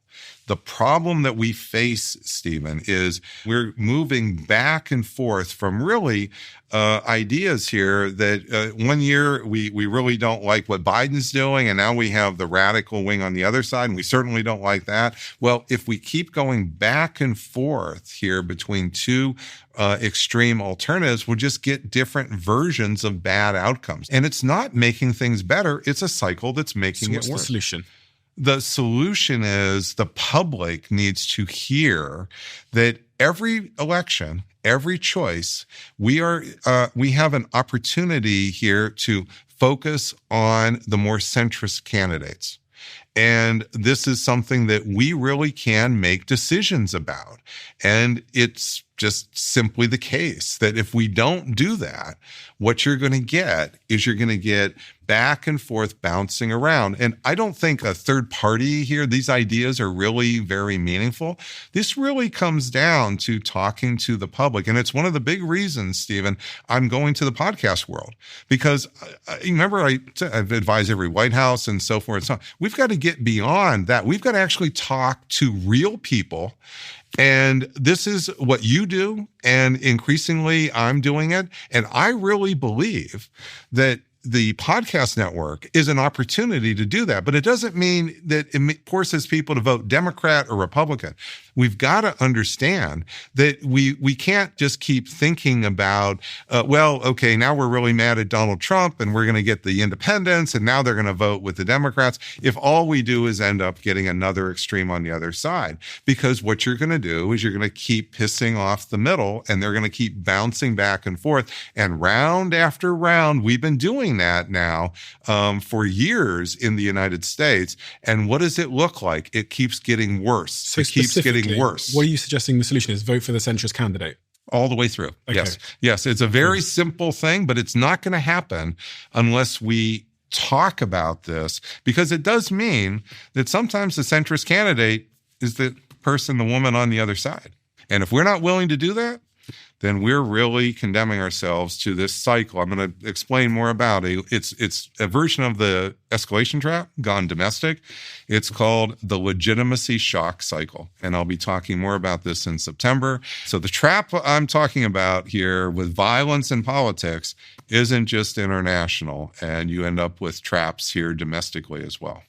Speaker 1: The problem that we face, Stephen, is we're moving back and forth from really ideas here that 1 year we really don't like what Biden's doing, and now we have the radical wing on the other side, and we certainly don't like that. Well, if we keep going back and forth here between two extreme alternatives, we'll just get different versions of bad outcomes. And it's not making things better. It's a cycle that's making it worse.
Speaker 2: What's the solution?
Speaker 1: The solution is the public needs to hear that every election, every choice, we have an opportunity here to focus on the more centrist candidates. And this is something that we really can make decisions about. And it's just simply the case that if we don't do that, what you're going to get is you're going to get back and forth bouncing around. And I don't think a third party here, these ideas are really very meaningful. This really comes down to talking to the public. And it's one of the big reasons, Stephen, I'm going to the podcast world. Because remember, I've advised every White House and so forth. So we've got to get beyond that. We've got to actually talk to real people. And this is what you do. And increasingly, I'm doing it. And I really believe that the podcast network is an opportunity to do that. But it doesn't mean that it forces people to vote Democrat or Republican. We've got to understand that we can't just keep thinking about, okay, now we're really mad at Donald Trump and we're going to get the independents and now they're going to vote with the Democrats. If all we do is end up getting another extreme on the other side, because what you're going to do is you're going to keep pissing off the middle and they're going to keep bouncing back and forth. And round after round, we've been doing that now for years in the United States. And what does it look like? It keeps getting worse.
Speaker 2: So
Speaker 1: it keeps getting worse.
Speaker 2: What are you suggesting the solution is? Vote for the centrist candidate?
Speaker 1: All the way through.
Speaker 2: Okay.
Speaker 1: Yes. It's a very simple thing, but it's not going to happen unless we talk about this, because it does mean that sometimes the centrist candidate is the person, the woman on the other side. And if we're not willing to do that, then we're really condemning ourselves to this cycle. I'm going to explain more about it. It's a version of the escalation trap gone domestic. It's called the legitimacy shock cycle. And I'll be talking more about this in September. So the trap I'm talking about here with violence in politics isn't just international, and you end up with traps here domestically as well.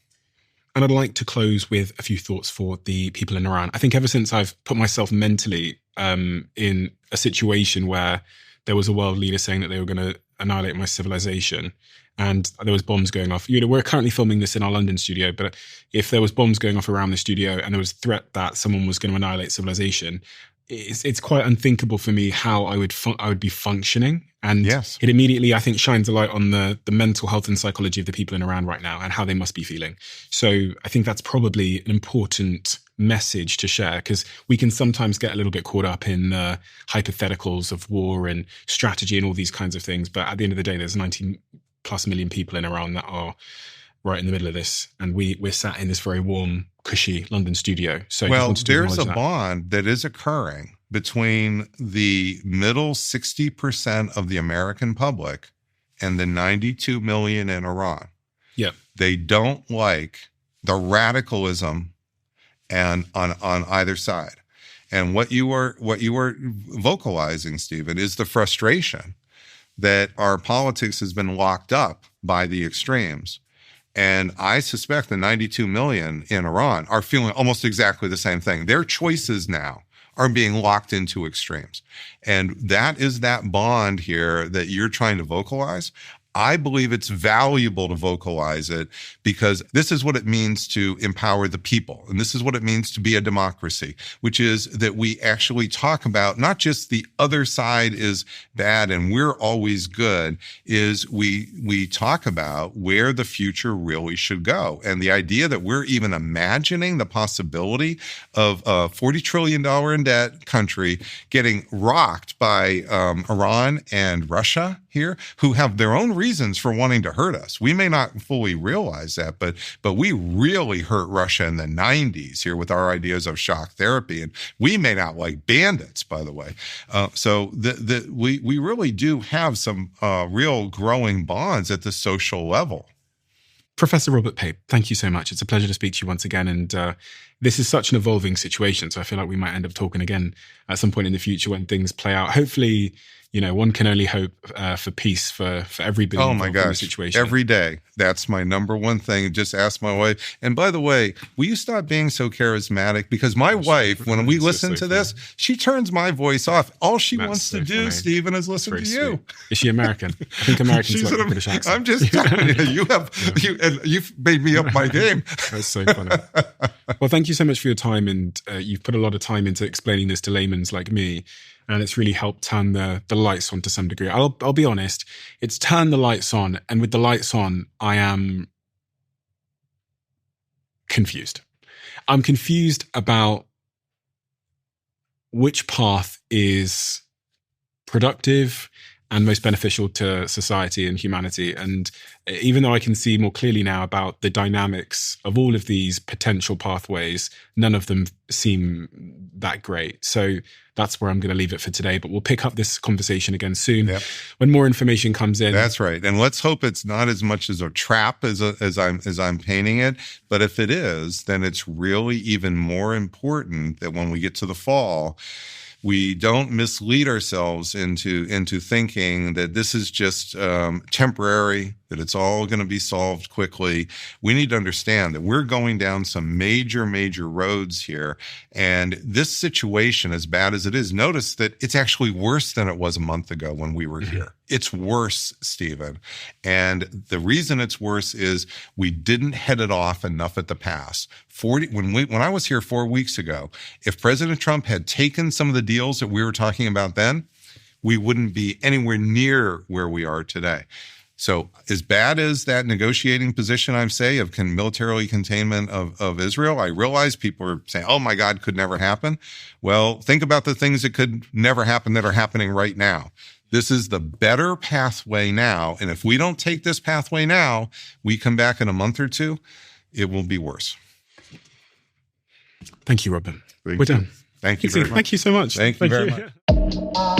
Speaker 2: And I'd like to close with a few thoughts for the people in Iran. I think ever since I've put myself mentally in a situation where there was a world leader saying that they were going to annihilate my civilization, and there was bombs going off. We're currently filming this in our London studio, but if there was bombs going off around the studio and there was a threat that someone was going to annihilate civilization, it's quite unthinkable for me how I would be functioning. And
Speaker 1: yes,
Speaker 2: it immediately, I think, shines a light on the mental health and psychology of the people in Iran right now and how they must be feeling. So I think that's probably an important message to share, because we can sometimes get a little bit caught up in hypotheticals of war and strategy and all these kinds of things. But at the end of the day, there's 19+ million people in Iran that are right in the middle of this, and we're sat in this very warm, cushy London studio. So
Speaker 1: well, there's a bond that is occurring between the middle 60% of the American public and the 92 million in Iran.
Speaker 2: Yeah.
Speaker 1: They don't like the radicalism and on either side. And what you were vocalizing, Stephen, is the frustration that our politics has been locked up by the extremes. And I suspect the 92 million in Iran are feeling almost exactly the same thing. Their choices now are being locked into extremes. And that is that bond here that you're trying to vocalize. I believe it's valuable to vocalize it because this is what it means to empower the people. And this is what it means to be a democracy, which is that we actually talk about not just the other side is bad and we're always good, is we talk about where the future really should go. And the idea that we're even imagining the possibility of a $40 trillion in debt country getting rocked by Iran and Russia here, who have their own reasons for wanting to hurt us. We may not fully realize that, but we really hurt Russia in the 90s here with our ideas of shock therapy, and we made out like bandits, by the way. So we really do have some real growing bonds at the social level.
Speaker 2: Professor Robert Pape, thank you so much. It's a pleasure to speak to you once again. And this is such an evolving situation, so I feel like we might end up talking again at some point in the future when things play out. Hopefully, one can only hope for peace for everybody.
Speaker 1: Oh my gosh, situation. Every day. That's my number one thing. Just ask my wife. And by the way, will you stop being so charismatic? Because my wife, when we listen to this, she turns my voice off. All she wants to do, Stephen, is listen to you.
Speaker 2: Is she American? I think Americans like the British accent.
Speaker 1: I'm just telling you, you've made me up my game.
Speaker 2: That's so funny. Well, thank you so much for your time. And you've put a lot of time into explaining this to laymen like me. And it's really helped turn the lights on to some degree. I'll be honest, it's turned the lights on. And with the lights on, I am confused. I'm confused about which path is productive and most beneficial to society and humanity. And even though I can see more clearly now about the dynamics of all of these potential pathways, none of them seem that great. So that's where I'm going to leave it for today. But we'll pick up this conversation again soon when more information comes in.
Speaker 1: That's right. And let's hope it's not as much as a trap as I'm painting it. But if it is, then it's really even more important that when we get to the fall, we don't mislead ourselves into thinking that this is just temporary, that it's all going to be solved quickly. We need to understand that we're going down some major roads here. And this situation, as bad as it is, notice that it's actually worse than it was a month ago when we were here. It's worse, Stephen. And the reason it's worse is we didn't head it off enough at the pass. When I was here 4 weeks ago, if President Trump had taken some of the deals that we were talking about then, we wouldn't be anywhere near where we are today. So as bad as that negotiating position I say of militarily containment of Israel, I realize people are saying, oh my God, could never happen. Well, think about the things that could never happen that are happening right now. This is the better pathway now. And if we don't take this pathway now, we come back in a month or two, it will be worse.
Speaker 2: Thank you, Robin. We're done.
Speaker 1: Thank you very much.
Speaker 2: Thank you so much.
Speaker 1: Thank you very much.